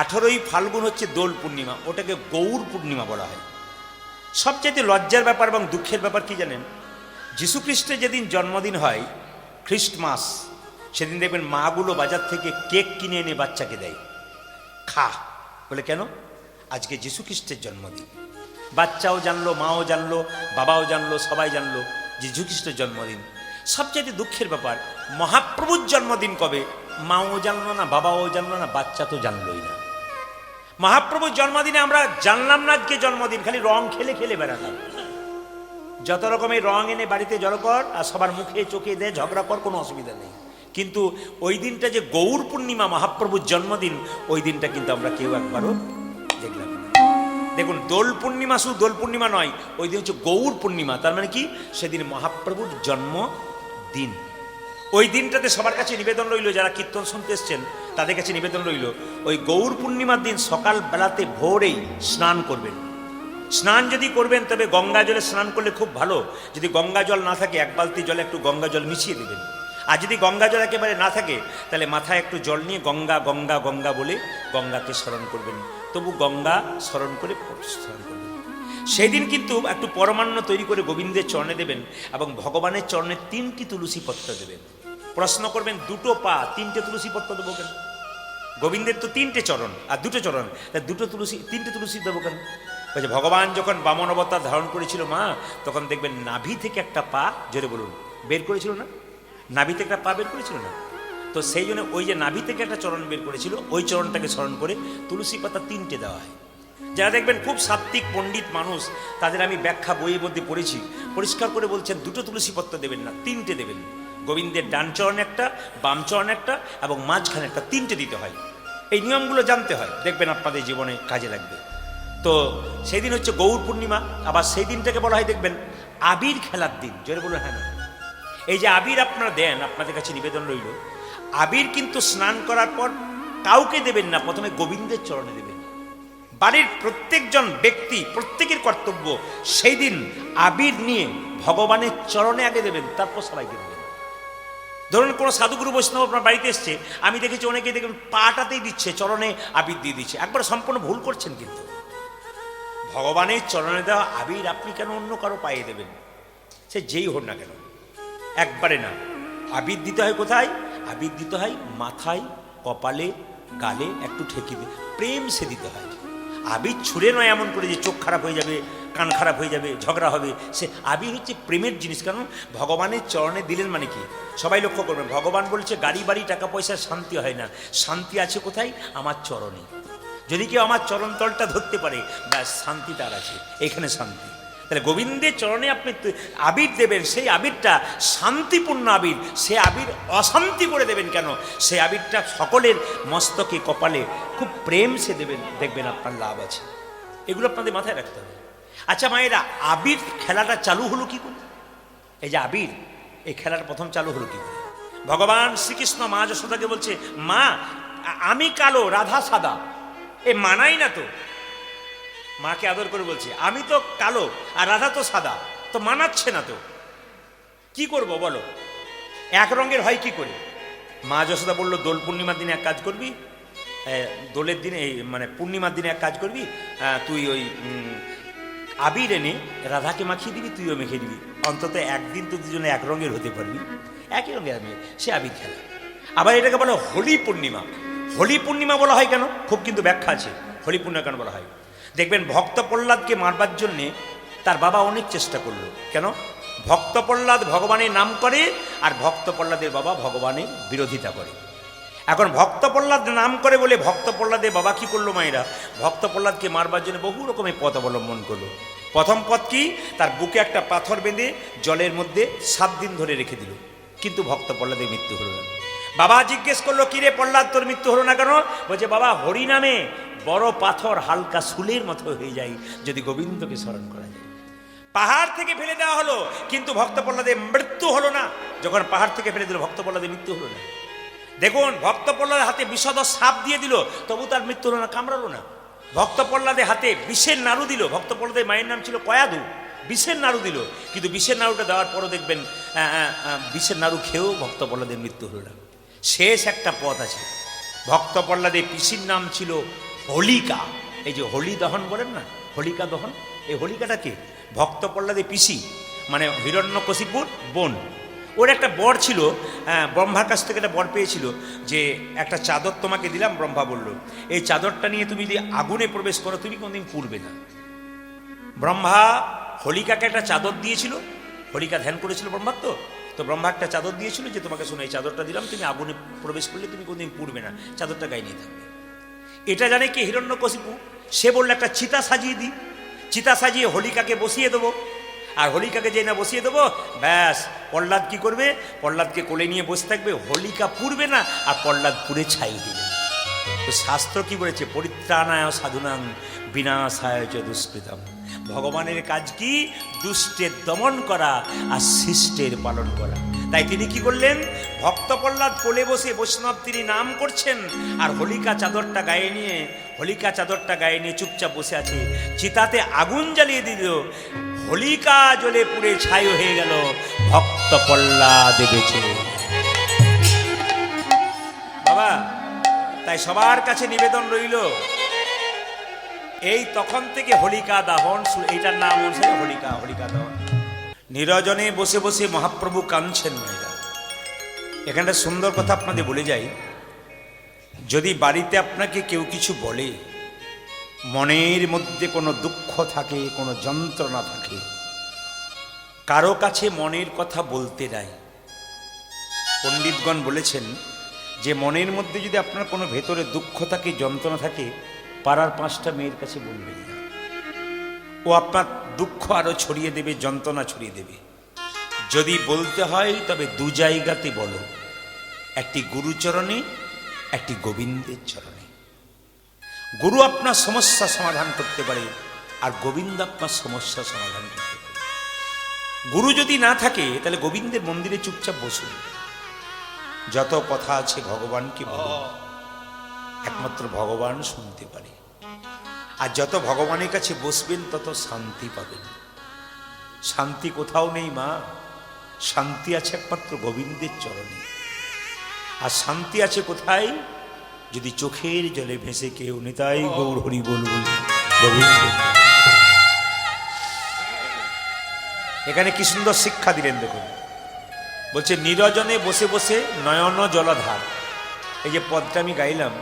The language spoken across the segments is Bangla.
18ই ফাল্গুন হচ্ছে দোল পূর্ণিমা, ওটাকে গৌর পূর্ণিমা বলা হয়। সবচেয়ে লজ্জার ব্যাপার এবং দুঃখের ব্যাপার কি জানেন? যীশুখ্রিস্টের যেদিন জন্মদিন হয়, খ্রিস্টমাস, সেদিন দেখবেন মাগুলো বাজার থেকে কেক কিনে এনে বাচ্চাকে দেয়, খা বলে। কেন? আজকে যীশুখ্রিস্টের জন্মদিন। বাচ্চাও জানলো, মাও জানলো, বাবাও জানলো, সবাই জানলো যীশুখ্রিস্টের জন্মদিন। সবচেয়ে দুঃখের ব্যাপার, মহাপ্রভুর জন্মদিন কবে মাও জানলো না, বাবাও জানলো না, বাচ্চা তো জানলোই না। মহাপ্রভুর জন্মদিনে আমরা জানলাম না আজকে জন্মদিন, খালি রং খেলে খেলে বেড়াতাম। যত রকমের রং এনে বাড়িতে জড়ো কর আর সবার মুখে চোখে দে, ঝগড়া কর, কোনো অসুবিধা নেই। কিন্তু ওই দিনটা যে গৌর পূর্ণিমা, মহাপ্রভুর জন্মদিন, ওই দিনটা কিন্তু আমরা কেউ একবারও দেখলাম না। দেখুন, দোল পূর্ণিমা শুধু দোল পূর্ণিমা নয়, ওই দিন হচ্ছে গৌর পূর্ণিমা। তার মানে কি? সেদিন মহাপ্রভুর জন্মদিন। ওই দিনটাতে সবার কাছে নিবেদন রইল, যারা কীর্তন শুনতে এসছেন তাদের কাছে নিবেদন রইল, ওই গৌর পূর্ণিমার দিন সকাল বেলাতে ভোরেই স্নান করবেন। স্নান যদি করবেন তবে গঙ্গা জলে স্নান করলে খুব ভালো। যদি গঙ্গা জল না থাকে, 1 বালতি জলে একটু গঙ্গা জল মিশিয়ে দেবেন। আর যদি গঙ্গা জল একেবারে না থাকে, তাহলে মাথায় একটু জল নিয়ে গঙ্গা গঙ্গা গঙ্গা বলে গঙ্গাকে স্মরণ করবেন। তবু গঙ্গা স্মরণ করে স্মরণ করবেন। সেই দিন কিন্তু একটু পরমান্ন তৈরি করে গোবিন্দের চরণে দেবেন এবং ভগবানের চরণে 3টি তুলসী পত্র দেবেন। প্রশ্ন করবেন, 2টো পা 3টে তুলসী পত্র দেবো কেন? গোবিন্দের তো 3টে চরণ আর 2টো চরণ, তাই 3টে তুলসী দেবো কেন? বলছে, ভগবান যখন বামন অবতার ধারণ করেছিল মা, তখন দেখবেন নাভি থেকে একটা পা, জোরে বলুন, বের করেছিল না? নাভি থেকে একটা পা বের করেছিল না? তো সেই জন্য ওই যে নাভি থেকে একটা চরণ বের করেছিল, ওই চরণটাকে স্মরণ করে তুলসী পাতা 3টে দেওয়া হয়। যারা দেখবেন খুব সাত্ত্বিক পণ্ডিত মানুষ, তাদের আমি ব্যাখ্যা বইয়ের মধ্যে পড়েছি, পরিষ্কার করে বলছেন 2টো তুলসী পত্র দেবেন না, 3টে দেবেন। গোবিন্দের ডান চরণ একটা, বাম চরণ একটা এবং মাঝখানে একটা, 3টে দিতে হয়। এই নিয়মগুলো জানতে হয়, দেখবেন আপনাদের জীবনে কাজে লাগবে। তো সেই দিন হচ্ছে গৌর পূর্ণিমা। আবার সেই দিনটাকে বলা হয় দেখবেন আবির খেলার দিন। জোরে বলুন হ্যাঁ না? এই যে আবির আপনারা দেন, আপনাদের কাছে নিবেদন রইল, আবির কিন্তু স্নান করার পর কাউকে দেবেন না, প্রথমে গোবিন্দের চরণে দেবেন। বাড়ির প্রত্যেকজন ব্যক্তি, প্রত্যেকের কর্তব্য সেই দিন আবির নিয়ে ভগবানের চরণে আগে দেবেন, তারপর সবাইকে দেবেন। ধরুন কোনো সাধুগুরু বৈষ্ণব আপনার বাড়িতে এসছে, আমি দেখেছি অনেকে দেখবেন পাটাতেই দিচ্ছে, চরণে আবির দিয়ে দিচ্ছে। একবার সম্পূর্ণ ভুল করছেন। কিন্তু ভগবানের চরণে দেওয়া আবির আপনি কেন অন্য কারো পায়ে দেবেন? সে যেই হোক না কেন, একবারে না। আবির দিতে হয় কোথায়? আবির দিতে হয় মাথায়, কপালে, গালে একটু ঠেকি দিয়ে প্রেম সে দিতে হয়। আবির ছুঁড়ে নয় এমন করে যে চোখ খারাপ হয়ে যাবে, কান খারাপ হয়ে যাবে, ঝগড়া হবে। সে আবির হচ্ছে প্রেমের জিনিস। কারণ ভগবানের চরণে দিলেন মানে কি? সবাই লক্ষ্য করবেন, ভগবান বলছে গাড়ি বাড়ি টাকা পয়সার শান্তি হয় না, শান্তি আছে কোথায়? আমার চরণে। যদি কেউ আমার চরণতলটা ধরতে পারে, ব্যাস শান্তি তার আছে, এখানে শান্তি। তাহলে গোবিন্দের চরণে আপনি আবির দেবেন, সেই আবিরটা শান্তিপূর্ণ আবির। সে আবির অশান্তি করে দেবেন কেন? সে আবিরটা সকলের মস্তকে, কপালে খুব প্রেম সে দেবেন, দেখবেন আপনার লাভ আছে। এগুলো আপনাদের মাথায় রাখতে হবে। আচ্ছা মায়েরা, আবির খেলাটা চালু হলো কি করে? এই যে আবির, এই খেলাটা প্রথম চালু হলো কি করে? ভগবান শ্রীকৃষ্ণ মা যশোদাকে বলছে, মা আমি কালো, রাধা সাদা, এ মানাই না তো। মাকে আদর করে বলছে, আমি তো কালো আর রাধা তো সাদা, তো মানাচ্ছে না তো, কি করব বলো? এক রঙের হয় কি করে? মা যশোদা বলল, দোল পূর্ণিমার দিনে এক কাজ করবি, দোলের দিনে মানে পূর্ণিমার দিনে এক কাজ করবি, তুই ওই আবির এনে রাধাকে মাখিয়ে দিবি, তুইও মেখে দিবি, অন্তত একদিন তো দুজনে এক রঙের হতে পারবি। একই রঙের আমি, সে আবির খেলা। আবার এটাকে বলা হোলি পূর্ণিমা। হোলি পূর্ণিমা বলা হয় কেন? খুব কিন্তু ব্যাখ্যা আছে হোলি পূর্ণিমা কেন বলা হয়। দেখবেন ভক্ত প্রহ্লাদকে মারবার জন্যে তার বাবা অনেক চেষ্টা করলো। কেন? ভক্ত প্রহ্লাদ ভগবানের নাম করে আর ভক্ত প্রহ্লাদের বাবা ভগবানের বিরোধিতা করে। এখন ভক্ত প্রহ্লাদ নাম করে বলে ভক্ত প্রহ্লাদের বাবা কি করলো মায়েরা? ভক্ত প্রহ্লাদকে মারবার জন্য বহু রকমের পথ অবলম্বন করলো। প্রথম পথ কি? তার বুকে একটা পাথর বেঁধে জলের মধ্যে 7 দিন ধরে রেখে দিল, কিন্তু ভক্ত প্রহ্লাদের মৃত্যু হলো না। বাবা জিজ্ঞেস করলো, কিরে প্রহ্লাদ, তোর মৃত্যু হলো না কেন? বলছে, বাবা হরি নামে বড় পাথর হালকা শুলের মতো হয়ে যায় যদি গোবিন্দকে স্মরণ করা যায়। পাহাড় থেকে ফেলে দেওয়া হলো, কিন্তু ভক্ত প্রহ্লাদের মৃত্যু হলো না। যখন পাহাড় থেকে ফেলে দিল, ভক্ত প্রহ্লাদের মৃত্যু হলো না। দেখুন, ভক্ত প্রহ্লাদের হাতে বিষধ সাপ দিয়ে দিল, তবু তার মৃত্যু হলো না, কামড়ালো না। ভক্ত প্রহ্লাদের হাতে বিষের নাড়ু দিল, ভক্ত প্রহ্লাদের মায়ের নাম ছিল কয়াদু, বিষের নাড়ু দিল, কিন্তু বিষের নাড়ুটা দেওয়ার পরও দেখবেন বিষের নাড়ু খেয়েও ভক্ত প্রহ্লাদের মৃত্যু হলো না। শেষ একটা পথ আছে, ভক্ত প্রহ্লাদের পিসির নাম ছিল হোলিকা। এই যে হোলি দহন বলেন না, হোলিকা দহন, এই হোলিকাটা কে? ভক্ত প্রহ্লাদের পিসি, মানে হিরণ্যকশিপুর বোন। ওর একটা বর ছিল, ব্রহ্মার কাছ থেকে একটা বর পেয়েছিল যে একটা চাদর তোমাকে দিলাম। ব্রহ্মা বলল, এই চাদরটা নিয়ে তুমি যদি আগুনে প্রবেশ করো তুমি কোনোদিন পুড়বে না। ব্রহ্মা হোলিকাকে একটা চাদর দিয়েছিল, হোলিকা ধ্যান করেছিল ব্রহ্মার, তো ব্রহ্মা একটা চাদর দিয়েছিল যে তোমাকে শোনো এই চাদরটা দিলাম, তুমি আগুনে প্রবেশ করলে তুমি কোনোদিন পুড়বে না, চাদরটা গায়ে নিয়ে থাকবে। এটা জানে কি? হিরণ্যকশিপু। সে বললো একটা চিতা সাজিয়ে দিই, চিতা সাজিয়ে হোলিকাকে বসিয়ে দেবো। আর হোলিকাকে যেই না বসিয়ে দেবো, ব্যাস প্রহ্লাদ কি করবে? প্রহ্লাদকে কোলে নিয়ে বসে থাকবে, হোলিকা পুড়বে না আর প্রহ্লাদ পুড়ে ছাই দিবে। তো শাস্ত্র কি বলেছে? পরিত্রাণায় সাধুনাং বিনাশায় চ দুষ্কৃতম। ভগবানের কাজ কি? দুষ্টের দমন করা আর শিষ্টের পালন করা। তাই তিনি কি করলেন? ভক্ত প্রহ্লাদ কোলে বসে বৈষ্ণব তিনি নাম করছেন, আর হোলিকা চাদরটা গায়ে নিয়ে, হোলিকা চাদরটা গায়ে নিয়ে চুপচাপ বসে আছে। চিতাতে আগুন জ্বালিয়ে দিল, হোলিকা জ্বলে পুড়ে ছাই হয়ে গেল, ভক্ত প্রহ্লাদ বেঁচে। বাবা, তাই সবার কাছে নিবেদন রইল, এই তখন থেকে হোলিকা দাহন, এইটার নাম অনুসারে হোলিকা, হোলিকা দাহন। নিরজনে বসে বসে মহাপ্রভু কাঁদছেন। মেয়েরা, এখানটা সুন্দর কথা আপনাদের বলে যাই, যদি বাড়িতে আপনাকে কেউ কিছু বলে, মনের মধ্যে কোনো দুঃখ থাকে, কোনো যন্ত্রণা থাকে, কারো কাছে মনের কথা বলতে নাই। পণ্ডিতগণ বলেছেন যে মনের মধ্যে যদি আপনার কোনো ভেতরে দুঃখ থাকে, যন্ত্রণা থাকে, পাড়ার 5টা মেয়ের কাছে বলবেন না। ও আপনার দুঃখ আরো ছড়িয়ে দেবে, যন্ত্রণা ছড়িয়ে দেবে। যদি বলতে হয় তবে 2 জায়গাতে বলো, একটি গুরুচরণে, একটি গোবিন্দের চরণে। গুরু আপনার সমস্যা সমাধান করতে পারে, আর গোবিন্দ আপনার সমস্যা সমাধান করতে পারে। গুরু যদি না থাকে তাহলে গোবিন্দের মন্দিরে চুপচাপ বসুন, যত কথা আছে ভগবানকে বলুন, একমাত্র ভগবান শুনতে পারে। আর যত ভগবানের কাছে বসবেন তত শান্তি পাবেন। শান্তি কোথাও নেই মা, শান্তি আছে একমাত্র গোবিন্দের চরণে। আর শান্তি আছে কোথায়? যদি চোখের জলে ভেসে কেউ নিতাই গৌর হরি বল বলি গোবিন্দ। এখানে কি সুন্দর শিক্ষা দিলেন দেখুন, বলছে নিরজনে বসে বসে নয়ন জলধার। এই যে পদটা আমি গাইলাম,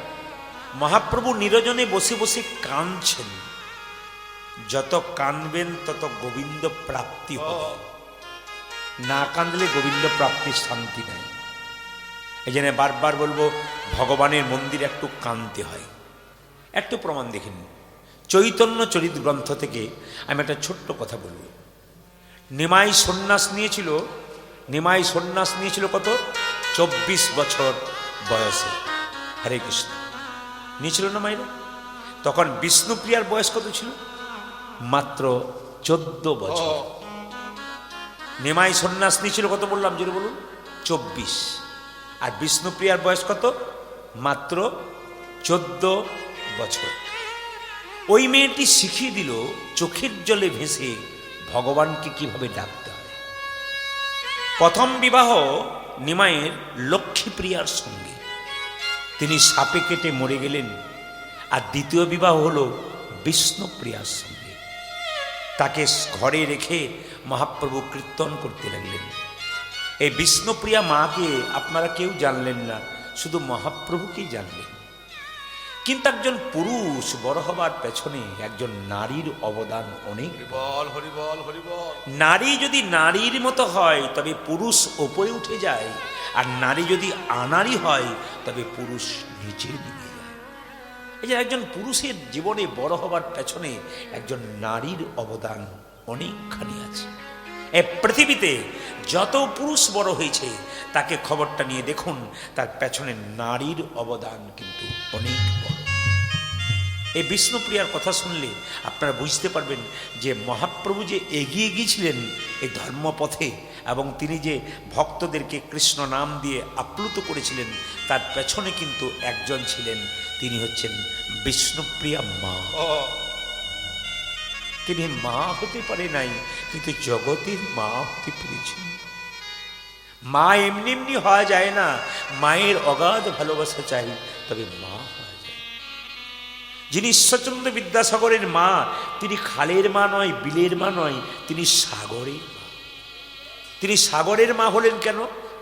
মহাপ্রভু নিরজনে বসে বসে কাঁদছেন। যত কাঁদবেন তত গোবিন্দ প্রাপ্তি হবে, না কাঁদলে গোবিন্দ প্রাপ্তির শান্তি নাই। এই জন্য বারবার বলবো, ভগবানের মন্দিরে একটু কাঁদতে হয়। একটু প্রমাণ দেখেন, চৈতন্য চরিত গ্রন্থ থেকে আমি একটা ছোট্ট কথা বলবো। নিমাই সন্ন্যাস নিয়েছিল, নিমাই সন্ন্যাস নিয়েছিল কত? 24 বছর বয়সে। হরে কৃষ্ণ নিয়েছিল না মাইরা? তখন বিষ্ণুপ্রিয়ার বয়স কত ছিল? মাত্র 14 বছর। নিমাই সন্ন্যাস নিয়েছিল কত বললাম যদি বলুন? 24। আর বিষ্ণুপ্রিয়ার বয়স কত? মাত্র 14 বছর। ওই মেয়েটি শিখিয়ে দিল চোখের জলে ভেসে ভগবানকে কিভাবে ডাকতে হয়। প্রথম বিবাহ নিমাইয়ের লক্ষ্মীপ্রিয়ার সঙ্গে, তিনি সাপে কেটে মরে গেলেন। আর দ্বিতীয় বিবাহ হলো বিষ্ণুপ্রিয়ার সঙ্গে। তাকে ঘরে রেখে মহাপ্রভু কীর্তন করতে লাগলেন। এই বিষ্ণুপ্রিয়া মাকে আপনারা কেউ জানলেন না, শুধু মহাপ্রভুকেই জানলেন। কিন্তু একজন পুরুষ বড় হবার পেছনে একজন নারীর অবদান অনেক। নারী যদি নারীর মতো হয় তবে পুরুষ ওপরে উঠে যায়, আর নারী যদি আনারী হয় তবে পুরুষ নিচে নেমে যায়। এই যে একজন পুরুষের জীবনে বড় হবার পেছনে একজন নারীর অবদান অনেকখানি আছে। এই পৃথিবীতে যত পুরুষ বড় হয়েছে তাকে খবরটা নিয়ে দেখুন, তার পেছনে নারীর অবদান কিন্তু অনেক বড়। এই বিষ্ণুপ্রিয়ার কথা শুনলে আপনারা বুঝতে পারবেন যে মহাপ্রভু যে এগিয়ে গিয়েছিলেন এই ধর্মপথে, এবং তিনি যে ভক্তদেরকে কৃষ্ণ নাম দিয়ে আপ্লুত করেছিলেন, তার পেছনে কিন্তু একজন ছিলেন, তিনি হচ্ছেন বিষ্ণুপ্রিয়া মা। তিনি মা হতে পারে নাই, কিন্তু জগতের মা হতে পেরেছেন। মা এমনি এমনি হওয়া যায় না, মায়ের অগাধ ভালোবাসা চাই, তবে মা হওয়া যায়। যিনি ঈশ্বরচন্দ্র বিদ্যাসাগরের মা, তিনি খালের মা নয়, বিলের মা নয়, তিনি সাগরের মা। তিনি সাগরের মা হলেন কেন?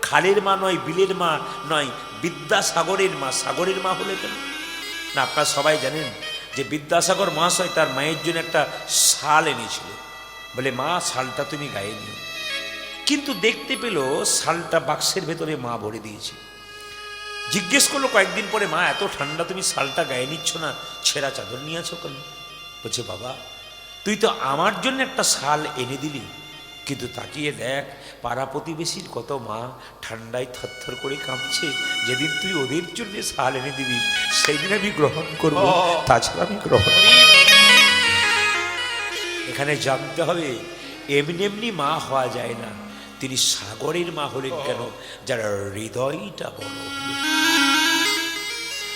খালের মা নয়, বিলের মা নয়, বিদ্যাসাগরের মা। সাগরের মা হলে কেন না? আপনারা সবাই জানেন যে বিদ্যাসাগর মহাশয় তার মায়ের জন্য একটা শাল এনেছিল, বলে মা শালটা তুমি গায়ে নিও। কিন্তু দেখতে পেল শালটা বাক্সের ভেতরে মা ভরে দিয়েছে। জিজ্ঞেস করলো কয়েকদিন পরে, মা এত ঠান্ডা, তুমি শালটা গায়ে নিচ্ছ না, ছেঁড়া চাদর নিয়ে আছো কেন? বলছে বাবা, তুই তো আমার জন্য একটা শাল এনে দিলি, কিন্তু তাকিয়ে দেখ পাড়া প্রতিবেশীর কত মা ঠান্ডায় থরথর করে কাঁপছে। যেদিন তুই ওদের জন্য শাল এনে দিবি সেই দিন আমি গ্রহণ করবো, তাছাড়া আমি গ্রহণ। এখানে জানতে হবে এমনি এমনি মা হওয়া যায় না। তিনি সাগরের মা হলেন কেন? যার হৃদয়টা বড়।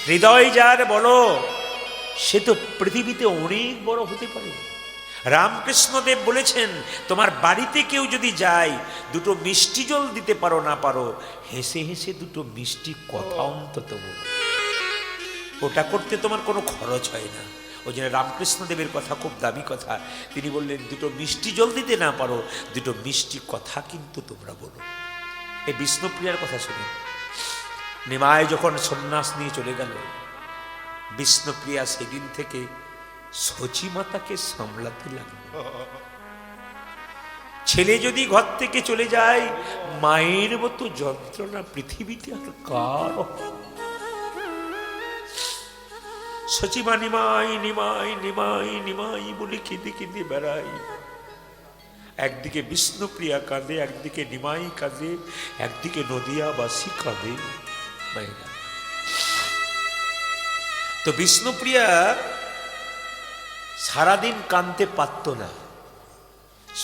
হৃদয় যার বড় সে তো পৃথিবীতে অনেক বড় হতে পারে। রামকৃষ্ণদেব বলেছেন, তোমার বাড়িতে কেউ যদি যায়, দুটো মিষ্টি জল দিতে পারো না পারো, হেসে হেসে দুটো মিষ্টি কথা অন্তত বলো। ওটা করতে তোমার কোনো খরচ হয় না। ওই জন্য রামকৃষ্ণদেবের কথা খুব দামি কথা। তিনি বললেন, দুটো মিষ্টি জল দিতে না পারো, দুটো মিষ্টি কথা কিন্তু তোমরা বলো। এই বিষ্ণুপ্রিয়ার কথা শুনে নিমায় যখন সন্ন্যাস নিয়ে চলে গেল, বিষ্ণুপ্রিয়া সেদিন থেকে সচিমাতাকে সামলাতে লাগলো। ছেলে যদি ঘর থেকে চলে যায়, মায়ের মতো যন্ত্রণা পৃথিবীতে আর কার? সচিমা নিমাই নিমাই নিমাই নিমাই বলে কেঁদে কেঁদে বেড়াই। একদিকে বিষ্ণুপ্রিয়া কাঁদে, একদিকে নিমাই কাঁদে, একদিকে নদিয়াবাসী কাঁদে। তো বিষ্ণুপ্রিয়া সারাদিন কাঁদতে পারত না।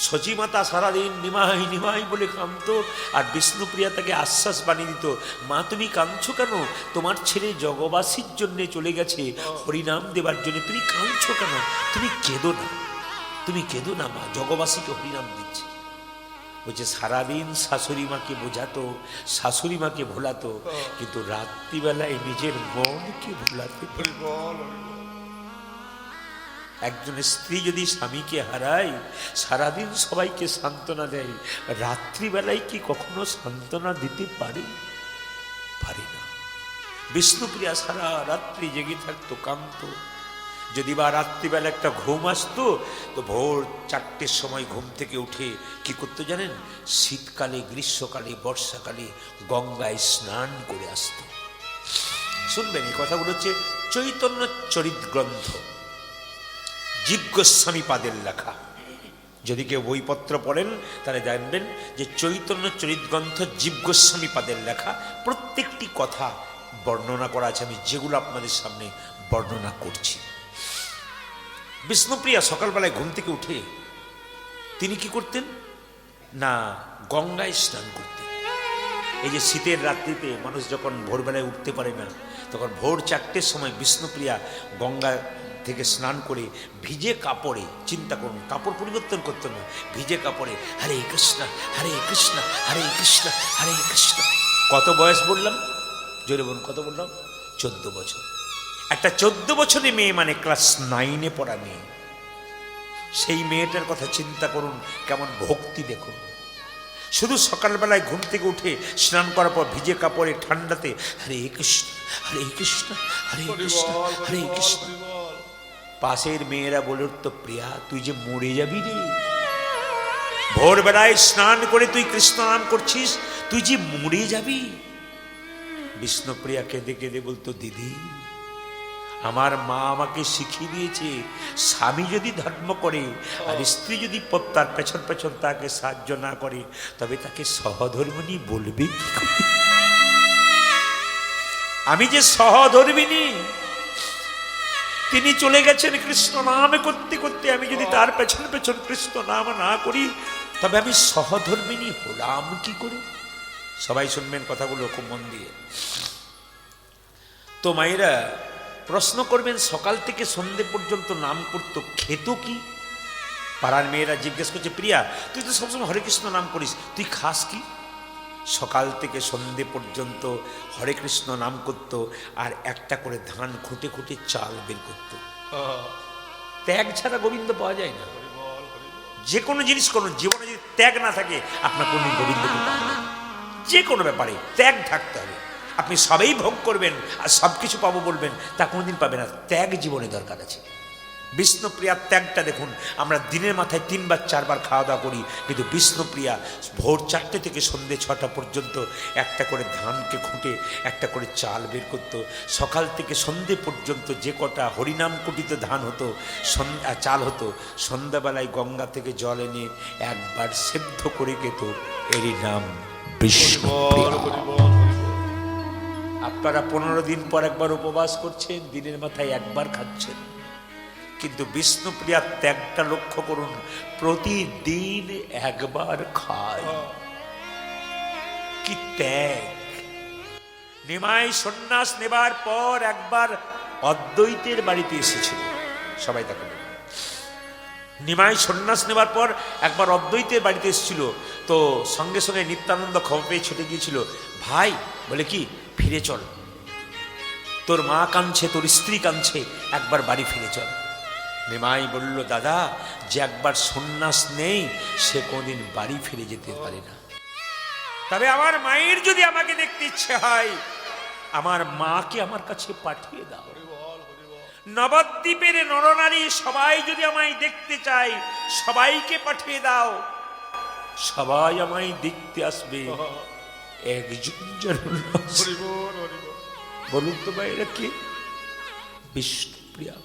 সচিমাতা সারাদিন নিমাই নিমাই বলে কাঁদত, আর বিষ্ণুপ্রিয়া তাকে আশ্বাস বানিয়ে দিত, মা তুমি কাঁদছো কেন? তোমার ছেলে জগবাসীর জন্য চলে গেছে, হরিনাম দেবার জন্য, তুমি কাঁদছো কেন? তুমি কেঁদো না, তুমি কেঁদো না মা, জগবাসীকে হরিনাম দিচ্ছে। বলছে সারাদিন শাশুড়ি মাকে বোঝাতো, শাশুড়ি মাকে ভোলাতো, কিন্তু রাত্রিবেলায় নিজের মনকে ভোলাতে। একজন স্ত্রী যদি স্বামীকে হারায়, সারাদিন সবাইকে সান্ত্বনা দেয়, রাত্রিবেলায় কি কখনো সান্ত্বনা দিতে পারে? পারে না। বিষ্ণুপ্রিয়া সারা রাত্রি জেগে থাকতো, কাঁদতো। যদি বা রাত্রিবেলা একটা ঘুম আসতো, তো ভোর 4টের সময় ঘুম থেকে উঠে কি করতো জানেন? শীতকালে, গ্রীষ্মকালে, বর্ষাকালে গঙ্গায় স্নান করে আসতো। শুনবেন, এই কথাগুলো হচ্ছে চৈতন্য চরিত গ্রন্থ, জীব গোস্বামী পাদের লেখা। যদি কেউ বইপত্র পড়েন তাহলে জানবেন যে চৈতন্য চরিত গ্রন্থ জীব গোস্বামী পাদের লেখা। প্রত্যেকটি কথা বর্ণনা করা আছে, আমি যেগুলো আপনাদের সামনে বর্ণনা করছি। বিষ্ণুপ্রিয়া সকালবেলায় ঘুম থেকে উঠে তিনি কি করতেন না, গঙ্গায় স্নান করতেন। এই যে শীতের রাত্রিতে মানুষ যখন ভোরবেলায় উঠতে পারে না, তখন ভোর 4টের সময় বিষ্ণুপ্রিয়া গঙ্গা থেকে স্নান করে ভিজে কাপড়ে, চিন্তা করুন, কাপড় পরিবর্তন করতো না, ভিজে কাপড়ে হরে কৃষ্ণ হরে কৃষ্ণ হরে কৃষ্ণ হরে কৃষ্ণ। কত বয়স বললাম? জোরে বলুন, কত বললাম? 14 বছর। একটা 14 বছরের মেয়ে, মানে ক্লাস 9-এ পড়া মেয়ে। সেই মেয়েটার কথা চিন্তা করুন, কেমন ভক্তি দেখুন। শুধু সকালবেলায় ঘুম থেকে উঠে স্নান করার পর ভিজে কাপড়ে ঠান্ডাতে হরে কৃষ্ণ হরে কৃষ্ণ হরে কৃষ্ণ হরে কৃষ্ণ। পাশের মেয়েরা বলে উঠতো, প্রিয়া তুই যে মরে যাবি রে, ভোরবেলায় স্নান করে তুই কৃষ্ণ নাম করছিস, তুই যে মরে যাবি। বিষ্ণুপ্রিয়া কেঁদে কেঁদে বলতো, দিদি আমার মা আমাকে শিখিয়ে দিয়েছে, স্বামী যদি ধর্ম করে আর স্ত্রী যদি তার পেছন পেছন তাকে সাহায্য না করে, তবে তাকে সহধর্মিণী বলবে কি করে? আমি যে সহধর্মিণী, তিনি চলে গেছেন কৃষ্ণ নাম করতে করতে, আমি যদি তার পেছন পেছন কৃষ্ণ নাম না করি, তবে আমি সহধর্মিণী হলাম কি করে? সবাই শুনবেন কথাগুলো খুব মন দিয়ে। তো মায়েরা প্রশ্ন করবেন, সকাল থেকে সন্ধ্যে পর্যন্ত নাম করতো, খেত কি? পাড়ার মেয়েরা জিজ্ঞেস করছে, প্রিয়া তুই তো সবসময় হরে কৃষ্ণ নাম করিস, তুই খাস কি? সকাল থেকে সন্ধে পর্যন্ত হরে কৃষ্ণ নাম করত, আর একটা করে ধান খুঁটে খুঁটে চাল বের করত। ত্যাগ ছাড়া গোবিন্দ পাওয়া যায় না। যে কোনো জিনিস করুন, জীবনে যদি ত্যাগ না থাকে আপনার কোনো গোবিন্দকে পাবেন না। যে কোনো ব্যাপারে ত্যাগ থাকতে হবে। আপনি সবই ভোগ করবেন আর সব কিছু পাবো বলবেন, তা কোনোদিন পাবে না। ত্যাগ জীবনে দরকার আছে। বিষ্ণুপ্রিয়ার ত্যাগটা দেখুন, আমরা দিনের মাথায় 3 বার 4 বার খাওয়া দাওয়া করি, কিন্তু বিষ্ণুপ্রিয়া ভোর 4টে থেকে সন্ধ্যে 6টা পর্যন্ত একটা করে ধানকে খুঁটে একটা করে চাল বের করতো। সকাল থেকে সন্ধ্যে পর্যন্ত যে কটা হরিনাম কুটিতে ধান হতো, চাল হতো, সন্ধ্যাবেলায় গঙ্গা থেকে জল এনে একবার সেদ্ধ করে খেত। এরই নাম বিষ্ণুপ্রিয়া। আপনারা 15 দিন পর একবার উপবাস করছেন, দিনের মাথায় একবার খাচ্ছেন, কিন্তু বিষ্ণুপ্রিয়ার ত্যাগটা লক্ষ্য করুন, প্রতিদিন একবার খায়। কি ত্যাগ! নিমাই সন্ন্যাস নেবার পর একবার অদ্বৈতের বাড়িতে এসেছিল। সবাই দেখো, নিমাই সন্ন্যাস নেবার পর একবার অদ্বৈতের বাড়িতে এসেছিল। তো সঙ্গে সঙ্গে নিত্যানন্দ খবর পেয়ে ছুটে গিয়েছিল। ভাই বলে কি, ফিরে চল, তোর মা কাঁদছে, তোর স্ত্রী কাঁদছে, একবার বাড়ি ফিরে চল। নিমাই বলল, দাদা, যে একবার সন্ন্যাস নেই সে কোনদিন বাড়ি ফিরে যেতে পারে না। তবে আমার মায়ের যদি আমাকে দেখতে ইচ্ছে হয়, আমার মাকে আমার কাছে পাঠিয়ে দাও। নবদ্বীপের নরনারী সবাই যদি আমায় দেখতে চায়, সবাইকে পাঠিয়ে দাও। সবাই আমায় দেখতে আসবে, একজন যেন বলুন তো ভাই, এরা কি? বিষ্ণুপ্রিয়া।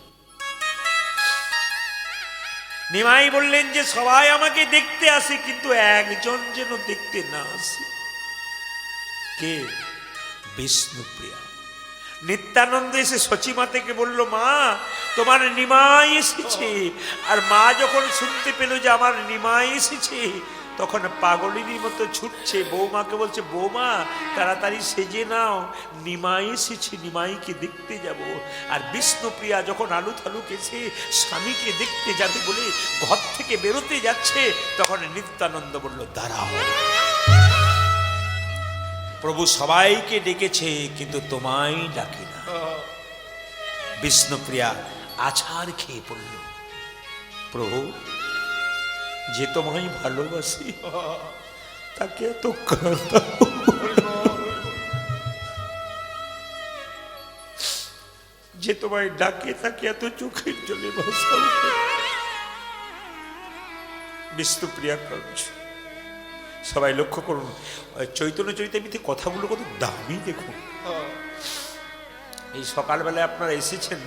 নিমাই বললেন যে সবাই আমাকে দেখতে আসে, কিন্তু একজন যেন দেখতে না আসে। কে? বিষ্ণুপ্রিয়া। নিত্যানন্দ এসে সচিমা থেকে বলল, মা, তোমার নিমাই এসেছে। আর মা যখন শুনতে পেল যে আমার নিমাই এসেছে, তখন পাগলিনীর মতো ছুটছে, বৌমাকে বলছে, বৌমা তাড়াতাড়ি সেজে নাও, নিমাই এসেছে, নিমাইকে দেখতে যাব। আর বিষ্ণুপ্রিয়া যখন আলু থালু কেছে স্বামীকে দেখতে যাবে বলে ঘর থেকে বেরোতে যাচ্ছে, তখন নিত্যানন্দ বলল, দাঁড়াও, প্রভু সবাইকে ডেকেছে কিন্তু তোমায় ডাকে না। বিষ্ণুপ্রিয়া আছাড় খেয়ে পড়ল, প্রভু, যে তোমায় ভালোবাসি তাকে এত কাঁদাও। যে তোমায় ডাকে তাকে এত চোখের জলে ভাসাও। বিষ্ণুপ্রিয়া কাঁদছে। সবাই লক্ষ্য করুন, চৈতন্য চরিতামৃতে কথাগুলো কত দামি দেখুন। এই সকালবেলায় আপনারা এসেছেন,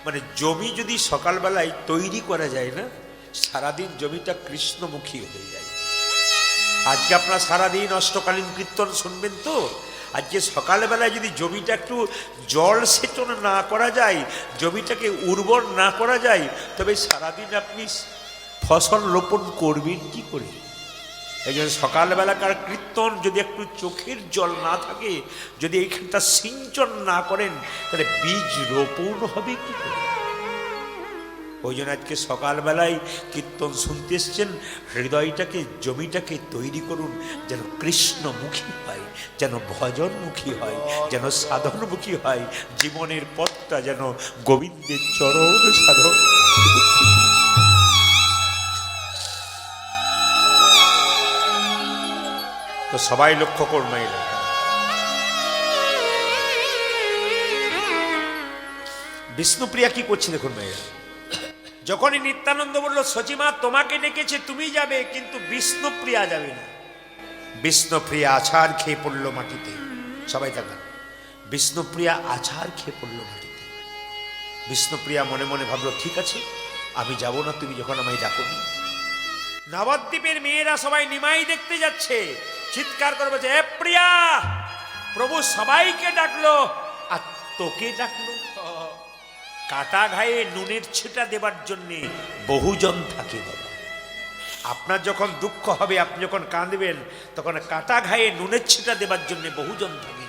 মানে জমি যদি সকালবেলায় তৈরি করা যায় না, সারাদিন জমিটা কৃষ্ণমুখী হয়ে যায়। আজকে আপনারা সারাদিন অষ্টকালীন কীর্তন শুনবেন, তো আজকে সকালবেলায় যদি জমিটা একটু জল সেচন না করা যায়, জমিটাকে উর্বর না করা যায়, তবে সারাদিন আপনি ফসল রোপণ করবেন কি করে? এই জন্য সকালবেলাকার কীর্তন যদি একটু চোখের জল না থাকে, যদি এইখানটা সিঞ্চন না করেন, তাহলে বীজ রোপণ হবে কি করে? ওই জন্য আজকে সকালবেলায় কীর্তন শুনতে এসছেন, হৃদয়টাকে, জমিটাকে তৈরি করুন, যেন কৃষ্ণমুখী হয়, যেন ভজনমুখী হয়, যেন সাধনমুখী হয়। জীবনের পথটা যেন গোবিন্দের চরণ সাধন। তো সবাই লক্ষ্য করুন, বিষ্ণুপ্রিয়া কি করছে দেখুন মেয়েরা। যখনই নিত্যানন্দ বলল, সচিমা তোমাকে ডেকেছে, তুমি যাবে, কিন্তু বিষ্ণুপ্রিয়া যাবে না। বিষ্ণুপ্রিয়া আছাড় খেয়ে পড়ল মাটিতে। সবাই থাকবেন, বিষ্ণুপ্রিয়া আছাড় খেয়ে পড়ল মাটিতে। বিষ্ণুপ্রিয়া মনে মনে ভাবলো, ঠিক আছে, আমি যাব না, তুমি যখন আমায় ডাকোনি। নবদ্বীপের মেয়েরা সবাই নিমাই দেখতে যাচ্ছে, চিৎকার করে বলছে, এ প্রিয়া, প্রভু সবাইকে ডাকলো আর তোকে ডাকলো। কাটা ঘায়ে নুনের ছিটা দেবার জন্যে বহুজন থাকে বাবা। আপনার যখন দুঃখ হবে, আপনি যখন কাঁদবেন, তখন কাটা ঘায়ে নুনের ছিটা দেবার জন্য বহুজন থাকে।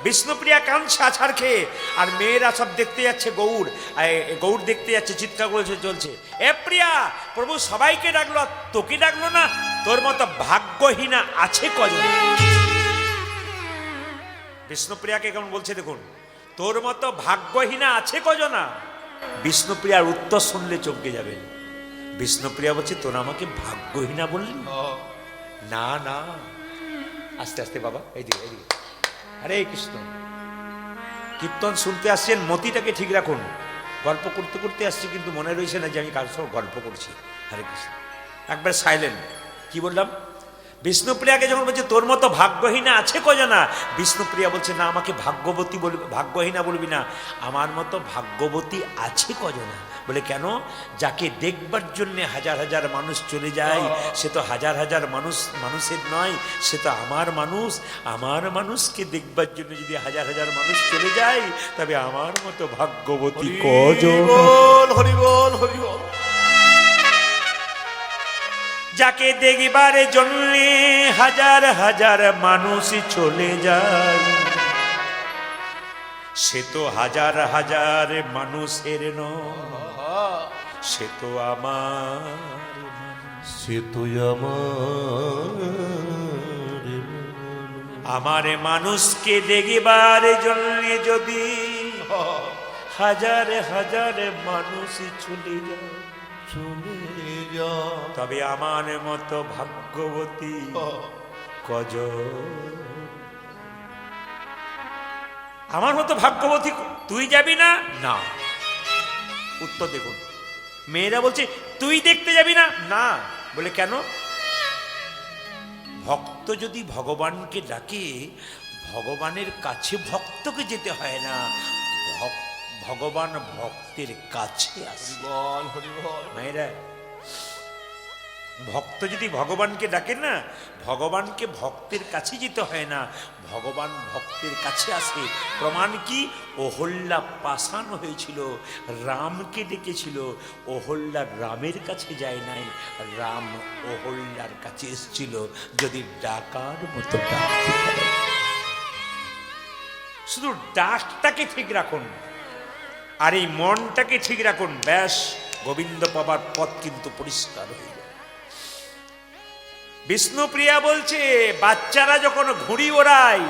বিষ্ণুপ্রিয়া কাঁদছে আছাড় খেয়ে, আর মেয়েরা সব দেখতে যাচ্ছে, গৌর দেখতে যাচ্ছে, চিৎকার করেছে চলছে, এ প্রিয়া, প্রভু সবাইকে ডাকলো আর তোকে ডাকলো না, তোর মতো ভাগ্যহীনা আছে কজন? বিষ্ণুপ্রিয়াকে কেমন বলছে দেখুন, তোর মতো ভাগ্যহীনা আছে কজনা। বিষ্ণুপ্রিয়ার উত্তর শুনলে চমকে যাবেন। বিষ্ণুপ্রিয়া বলছে, তোর আমাকে ভাগ্যহীনা বললি? না না, আস্তে আস্তে বাবা, এইদিকে এইদিকে। হরে কৃষ্ণ, কীর্তন শুনতে আসছেন, মতিটাকে ঠিক রাখুন। গল্প করতে করতে আসছি, কিন্তু মনে রয়েছে না যে আমি কার সঙ্গে গল্প করছি। হরে কৃষ্ণ, একবার সাইলেন্ট। কি বললাম? বিষ্ণুপ্রিয়াকে যখন বলছে তোর মতো ভাগ্যহীনা আছে কজনা, বিষ্ণুপ্রিয়া বলছে না, আমাকে ভাগ্যবতী বলবি, ভাগ্যহীনা বলবি না, আমার মতো ভাগ্যবতী আছে কজনা। বলে কেন? যাকে দেখবার জন্যে হাজার হাজার মানুষ চলে যায়, সে তো হাজার হাজার মানুষের নয়, সে তো আমার মানুষ। আমার মানুষকে দেখবার জন্য যদি হাজার হাজার মানুষ চলে যায়, তবে আমার মতো ভাগ্যবতী কজন। হরি বল হরি বল। যাকে দেখবার জন্য হাজার হাজার মানুষ চলে যায়, সে তো হাজার হাজার মানুষের নয়, সে তো আমার, সে তো আমার মানুষকে দেখবার জন্য যদি হাজার হাজার মানুষ চলে যায়, তবে আমার মতো ভাগ্যবতী কজন। আমার মতো ভাগ্যবতী তুই যাবি না? না। উত্তর দেখুন, মেয়েরা বলছে তুই দেখতে যাবি না? না। বলে কেন? ভক্ত যদি ভগবানকে ডাকে, ভগবানের কাছে ভক্তকে যেতে হয় না, ভগবান ভক্তের কাছে আসে। মেয়েরা, ভক্ত যদি ভগবানকে ডাকে না, ভগবানকে ভক্তের কাছে যেতে হয় না, ভগবান ভক্তের কাছে আসে। প্রমাণ কি? অহল্যা পাষাণ হয়েছিল, রামকে ডেকেছিল, অহল্যা রামের কাছে যায় নাই, রাম অহল্যার কাছে এসেছিল। যদি ডাকার মতো ডাকতে পারে, শুধু ডাকটাকে ঠিক রাখুন আর এই মনটাকে ঠিক রাখুন, ব্যাস গোবিন্দ পাবার পথ কিন্তু পরিষ্কার হয়ে যায়। বিষ্ণুপ্রিয়া বলছে, বাচ্চারা যখন ঘুড়ি ওড়ায়,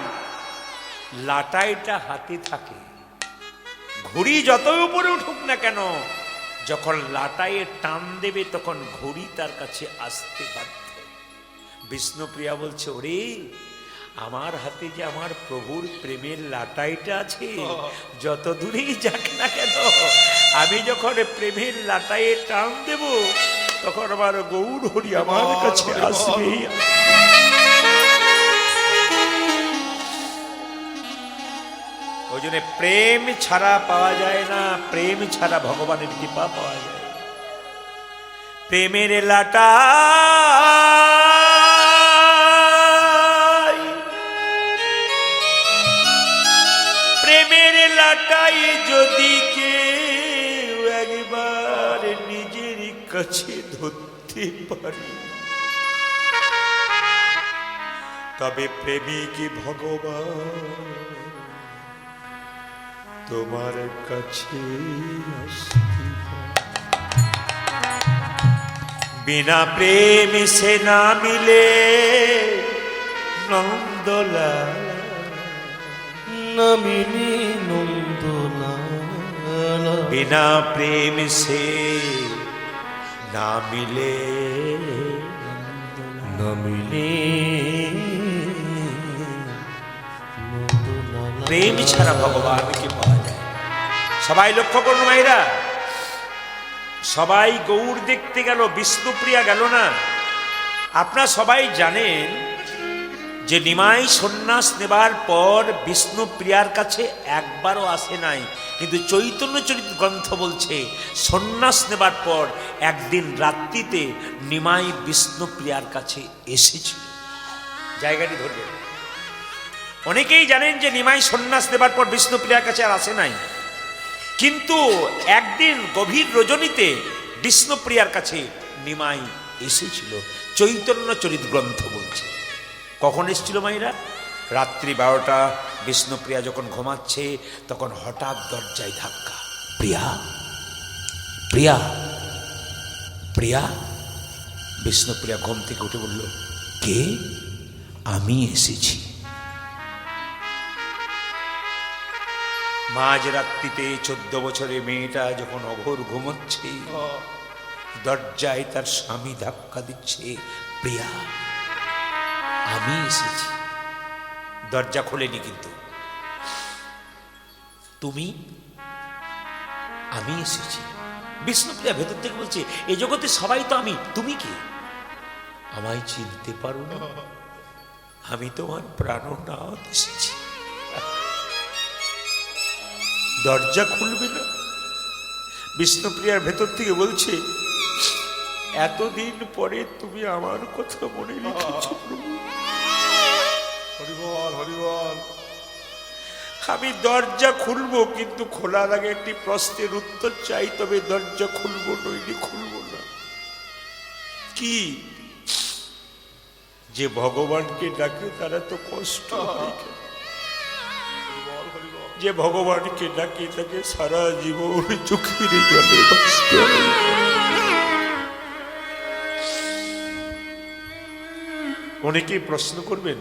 লাটাইটা হাতে থাকে। ঘুড়ি যতই উপরে উঠুক না কেন, যখন লাটাইয়ে টান দেবে তখন ঘুড়ি তার কাছে আসতে বাধ্য। বিষ্ণুপ্রিয়া বলছে, ওরে আমার হাতে যে আমার প্রভুর প্রেমের লাটাইটা আছে, যত দূরেই যাক না কেন, আমি যখন প্রেমের লাটাইয়ে টান দেব, তখন আমার গৌর হরি আমার কাছে আসবে। ওই জন্য প্রেম ছাড়া পাওয়া যায় না, প্রেম ছাড়া ভগবানের কৃপা পাওয়া যায়। প্রেমের লাটা লাটাই যদি কেউ একবার নিজের কাছে ধরতে পারে, তবে প্রেমিক ভগবান তোমার কাছে আসতে বিনা প্রেম সে না মিলে নন্দলাল, নমিনী নন্দলাল, बिना प्रेम से ना मिले নমিনী প্রেম ছাড়া ভগবানকে পাওয়া যায়। সবাই লক্ষ্য করুন মায়েরা, সবাই গৌর দেখতে গেল, বিষ্ণুপ্রিয়া গেল না। আপনারা সবাই জানেন যে নিমাই সন্ন্যাস নেবার পর বিষ্ণুপ্রিয়ার কাছে একবারও আসে নাই, কিন্তু চৈতন্য চরিত গ্রন্থ বলছে সন্ন্যাস নেবার পর একদিন রাত্রিতে নিমাই বিষ্ণুপ্রিয়ার কাছে এসেছিল। জায়গাটি ধরবেন। অনেকেই জানেন যে নিমাই সন্ন্যাস নেবার পর বিষ্ণুপ্রিয়ার কাছে আর আসে নাই, কিন্তু একদিন গভীর রজনীতে বিষ্ণুপ্রিয়ার কাছে নিমাই এসেছিল, চৈতন্য চরিত গ্রন্থ বলছে। কখন এসেছিল মাইরা? রাত্রি 12টা। বিষ্ণুপ্রিয়া যখন ঘুমাচ্ছে তখন হঠাৎ দরজায় ধাক্কা। প্রিয়া, প্রিয়া, প্রিয়া। বিষ্ণুপ্রিয়া ঘুম থেকে উঠে বলল, কে? আমি এসেছি। মাঝরাত্রিতে 14 বছরের মেয়েটা যখন অঘোর ঘুমোচ্ছে, দরজায় তার স্বামী ধাক্কা দিচ্ছে, প্রিয়া আমি এসেছি। দরজা খোলেনি কিন্তু, তুমি, আমি এসেছি। বিষ্ণুপ্রিয়া ভেতর থেকে বলছে, এ জগতে সবাই তো আমি, তুমি কি আমায় চিনতে পারো না? আমি তোমার প্রাণনাথ এসেছি। দরজা খুলবে না। বিষ্ণুপ্রিয়ার ভেতর থেকে বলছে, এতদিন পরে তুমি আমার কথা মনে রেখেছো প্রভু। হরিবল হরিবল। আমি দরজা খুলবো, কিন্তু খোলার আগে একটি প্রশ্নের উত্তর চাই, তবে দরজা খুলবো নইলে খুলবো না। কি? যে ভগবানকে ডাকে তারা তো কষ্ট হয় কেন? যে ভগবানকে ডাকে তাকে সারা জীবন চোখের জলে কষ্ট হয়। অনেকেই প্রশ্ন করবেন,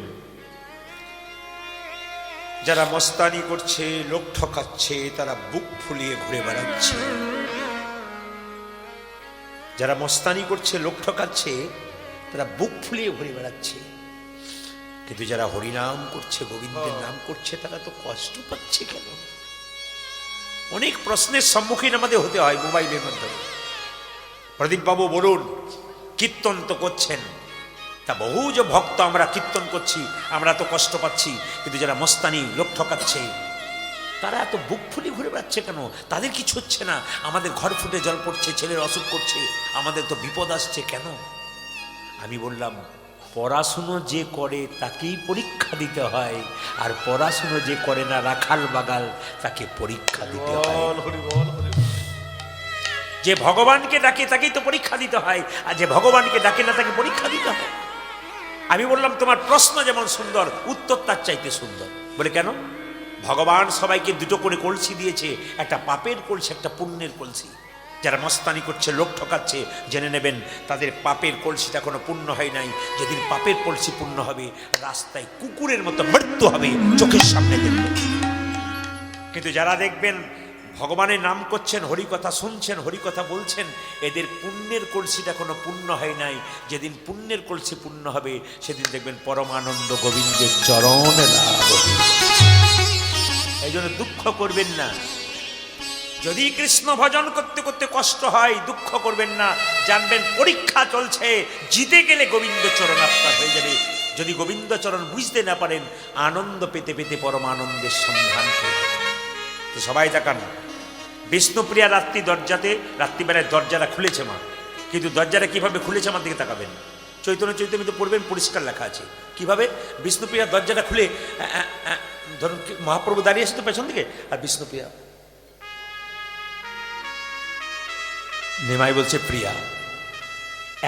যারা মস্তানি করছে, লোক ঠকাচ্ছে, তারা বুক ফুলিয়ে ঘুরে বেড়াচ্ছে। যারা মস্তানি করছে, লোক ঠকাচ্ছে, তারা বুক ফুলিয়ে ঘুরে বেড়াচ্ছে। কিন্তু যারা হরিনাম করছে, গোবিন্দের নাম করছে, তারা তো কষ্ট পাচ্ছে কেন? অনেক প্রশ্নের সম্মুখীন আমাদের হতে হয় মোবাইলের মাধ্যমে। প্রদীপ বাবু বলুন, কীর্তন তো করছেন, তা বহু যে ভক্ত আমরা কীর্তন করছি, আমরা তো কষ্ট পাচ্ছি, কিন্তু যারা মস্তানি লোক ঠকাচ্ছে তারা এত বুক ফুলি ঘুরে বেড়াচ্ছে কেন? তাদের কিছু হচ্ছে না, আমাদের ঘর ফুটে জল পড়ছে, ছেলের অসুখ করছে, আমাদের তো বিপদ আসছে কেন? আমি বললাম, পড়াশুনো যে করে তাকেই পরীক্ষা দিতে হয়, আর পড়াশুনো যে করে না, রাখাল বাগাল, তাকে পরীক্ষা দিতে হয়। যে ভগবানকে ডাকে তাকেই তো পরীক্ষা দিতে হয়, আর যে ভগবানকে ডাকে না তাকে পরীক্ষা দিতে হয়। আমি বললাম, তোমার প্রশ্ন যেমন সুন্দর, উত্তর তার চাইতে সুন্দর। বলে কেন? ভগবান সবাইকে দুটো করে কলসি দিয়েছে, একটা পাপের কলসি, একটা পুণ্যের কলসি। যারা মস্তানি করছে, লোক ঠকাচ্ছে, জেনে নেবেন তাদের পাপের কলসিটা কোনো পূর্ণ হয় নাই। যেদিন পাপের কলসি পূর্ণ হবে, রাস্তায় কুকুরের মতো মৃত্যু হবে, চোখের সামনে দেখবেন। কিন্তু যারা দেখবেন ভগবানের নাম করছেন, হরিকথা শুনছেন, হরিকথা বলছেন, এদের পুণ্যের কলসিটা কোনো পূর্ণ হয় নাই। যেদিন পুণ্যের কলসি পূর্ণ হবে, সেদিন দেখবেন পরমানন্দ গোবিন্দের চরণে লাভ হবে। এই জন্য দুঃখ করবেন না। যদি কৃষ্ণ ভজন করতে করতে কষ্ট হয়, দুঃখ করবেন না। জানবেন পরীক্ষা চলছে, জিতে গেলে গোবিন্দ চরণ আপনার হয়ে যাবে। যদি গোবিন্দ চরণ বুঝতে না পারেন, আনন্দ পেতে পেতে পরমানন্দের সন্ধান করবেন। তো সবাই তাকান, বিষ্ণুপ্রিয়া রাত্রিবেলায় দরজাটা খুলেছে মা, কিন্তু দরজাটা কিভাবে খুলেছে আমার দিকে তাকাবেন। চৈতন্য চৈতন্যতে পড়বেন, পরিষ্কার লেখা আছে কিভাবে বিষ্ণুপ্রিয়া দরজাটা খুলে। ধরুন মহাপ্রভু দাঁড়িয়ে আছে তো পেছন দিকে, আর বিষ্ণুপ্রিয়া নিমাই বলছে, প্রিয়া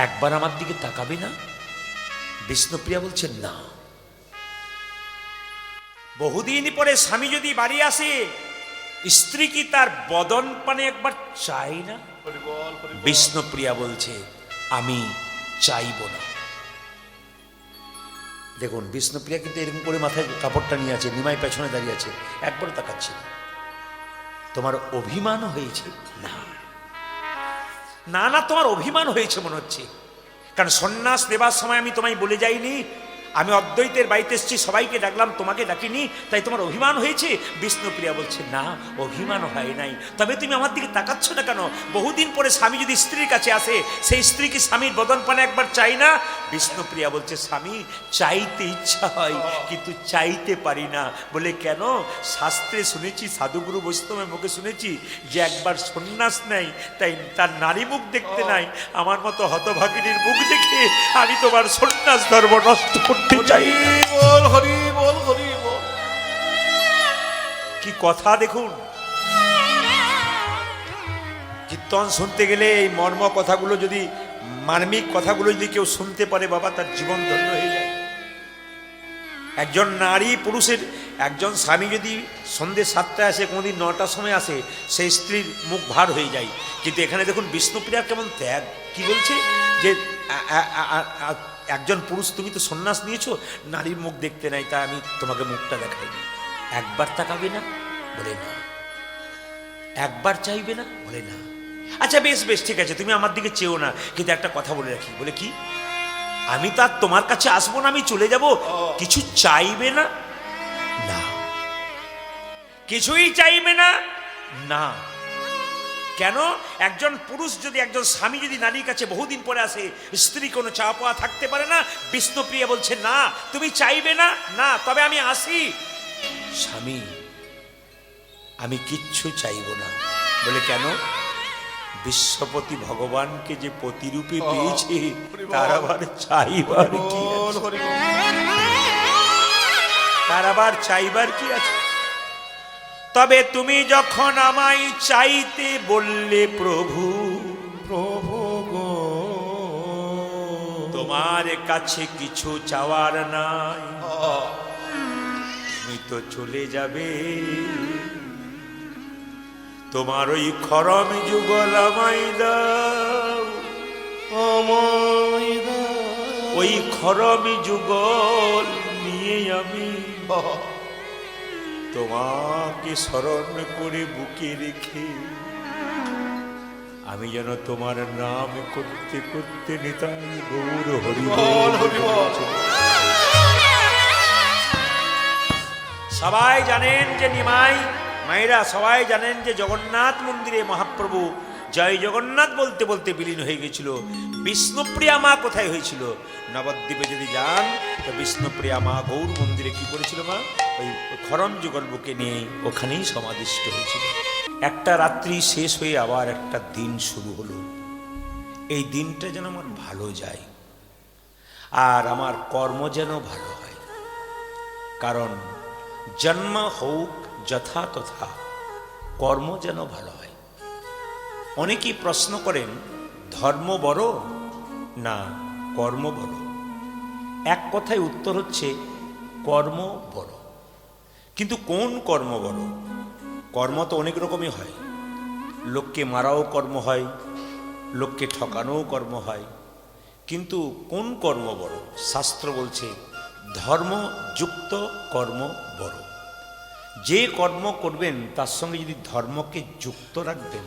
একবার আমার দিকে তাকাবে না? বিষ্ণুপ্রিয়া বলছে, না। বহুদিন পরে স্বামী যদি বাড়ি আসে, স্ত্রী কি তার বদন পানে একবার চাই না? বিষ্ণুপ্রিয়া বলছে, আমি চাইব না। দেখুন, বিষ্ণুপ্রিয়া কিন্তু এরকম করে মাথায় কাপড়টা নিয়ে আছে, নিমাই পেছনে দাঁড়িয়ে আছে, একবার তাকাচ্ছে। তোমার অভিমান হয়েছে? না না না, তোমার অভিমান হয়েছে মনে হচ্ছে, কারণ সন্ন্যাস নেবার সময় আমি তোমায় বলে যাইনি, আমি অদ্বৈতের বাড়িতে এসেছি, সবাইকে ডাকলাম, তোমাকে ডাকিনি, তাই তোমার অভিমান হয়েছে? বিষ্ণুপ্রিয়া বলছে, না, অভিমান হয় নাই। তবে তুমি আমার দিকে তাকাচ্ছ না কেন? বহুদিন পরে স্বামী যদি স্ত্রীর কাছে আসে, সেই স্ত্রী কি স্বামীর বদন পানে একবার চাই না? বিষ্ণুপ্রিয়া বলছে, স্বামী চাইতে ইচ্ছা হয়, কিন্তু চাইতে পারি না। বলে কেন? শাস্ত্রে শুনেছি, সাধুগুরু বৈষ্ণবের মুখে শুনেছি, যে একবার সন্ন্যাস নেয়, তাই তার নারী মুখ দেখতে নাই। আমার মতো হতভাগিনীর মুখ দেখে আমি তোমার সন্ন্যাস ধর্ম নষ্ট করতে চাই। কি কথা দেখুন! কীর্তন শুনতে গেলে এই মর্ম কথাগুলো যদি, মার্মিক কথাগুলো যদি কেউ শুনতে পারে, বাবা, তার জীবন ধন্য হয়ে যায়। একজন নারী পুরুষের, একজন স্বামী যদি সন্ধ্যে 7টায় আসে, কোনোদিন 9টার সময় আসে, সেই স্ত্রীর মুখ ভার হয়ে যায়। কিন্তু এখানে দেখুন বিষ্ণুপ্রিয়ার কেমন ত্যাগ। কি বলছে? যে একজন পুরুষ, তুমি তো সন্ন্যাস নিয়েছো, নারীর মুখ দেখতে নাই, তাই আমি তোমাকে মুখটা দেখাইনি, একবার তাকাবে না? বলে না। একবার চাইবে না? বলে না। আচ্ছা বেশ বেশ ঠিক আছে, তুমি আমার দিকে চেও না, কিন্তু একটা কথা বলে রাখি। বলে কি? আমি তো আর তোমার কাছে আসবো না, আমি চলে যাব, কিছু চাইবে না? না। কিছুই চাইবে না? না। কেন? একজন পুরুষ যদি, একজন স্বামী যদি নারীর কাছে বহুদিন পরে আসে, স্ত্রী কোনো চাওয়া পাওয়া থাকতে পারে না? বিষ্ণুপ্রিয়া বলছে না, তুমি চাইবে না? না, তবে আমি আসি। স্বামী, আমি কিচ্ছু চাইব না। বলে কেন? বিশ্বপতি ভগবানকে যে প্রতিরূপে পেয়েছে, তার আবার চাইবার কি আছে? তার আবার চাইবার কি আছে? তবে তুমি যখন আমায় চাইতে বললে প্রভু, প্রভু গো, তোমার কাছে কিছু চাওয়ার নাই, তুমি তো চলে যাবে, তোমার ওই খরম যুগল আমায় দাও, আমায় দাও। ওই খরম যুগল নিয়ে আমি তোমাকে স্মরণ করে বুকে রেখে আমি যেন তোমার নাম করতে করতে নিতাই গৌর হরি বল, হরি বল। সবাই জানেন যে নিমাই মায়েরা সবাই জানেন যে জগন্নাথ মন্দিরে মহাপ্রভু জয় জগন্নাথ বলতে বলতে বিলীন হয়ে গেছিল। বিষ্ণুপ্রিয়া মা কোথায় হয়েছিল? নবদ্বীপে যদি যান তো বিষ্ণুপ্রিয়া মা গৌর মন্দিরে কি করেছিল? মা ওই খরম যুগল বুকে নিয়ে ওখানেই সমাধিষ্ট হয়েছিল। একটা রাত্রি শেষ হয়ে আবার একটা দিন শুরু হলো। এই দিনটা যেন আমার ভালো যায় আর আমার কর্ম যেন ভালো হয়। কারণ জন্ম হোক যথা তথা, কর্ম যেন ভালো হয়। অনেকেই প্রশ্ন করেন ধর্ম বড় না কর্ম বড়? এক কথায় উত্তর হচ্ছে কর্ম বড়। কিন্তু কোন কর্ম বড়? কর্ম তো অনেক রকমই হয়। লোককে মারাও কর্ম হয়, লোককে ঠকানোও কর্ম হয়। কিন্তু কোন কর্ম বড়? শাস্ত্র বলছে ধর্মযুক্ত কর্ম বড়। যে কর্ম করবেন তার সঙ্গে যদি ধর্মকে যুক্ত রাখবেন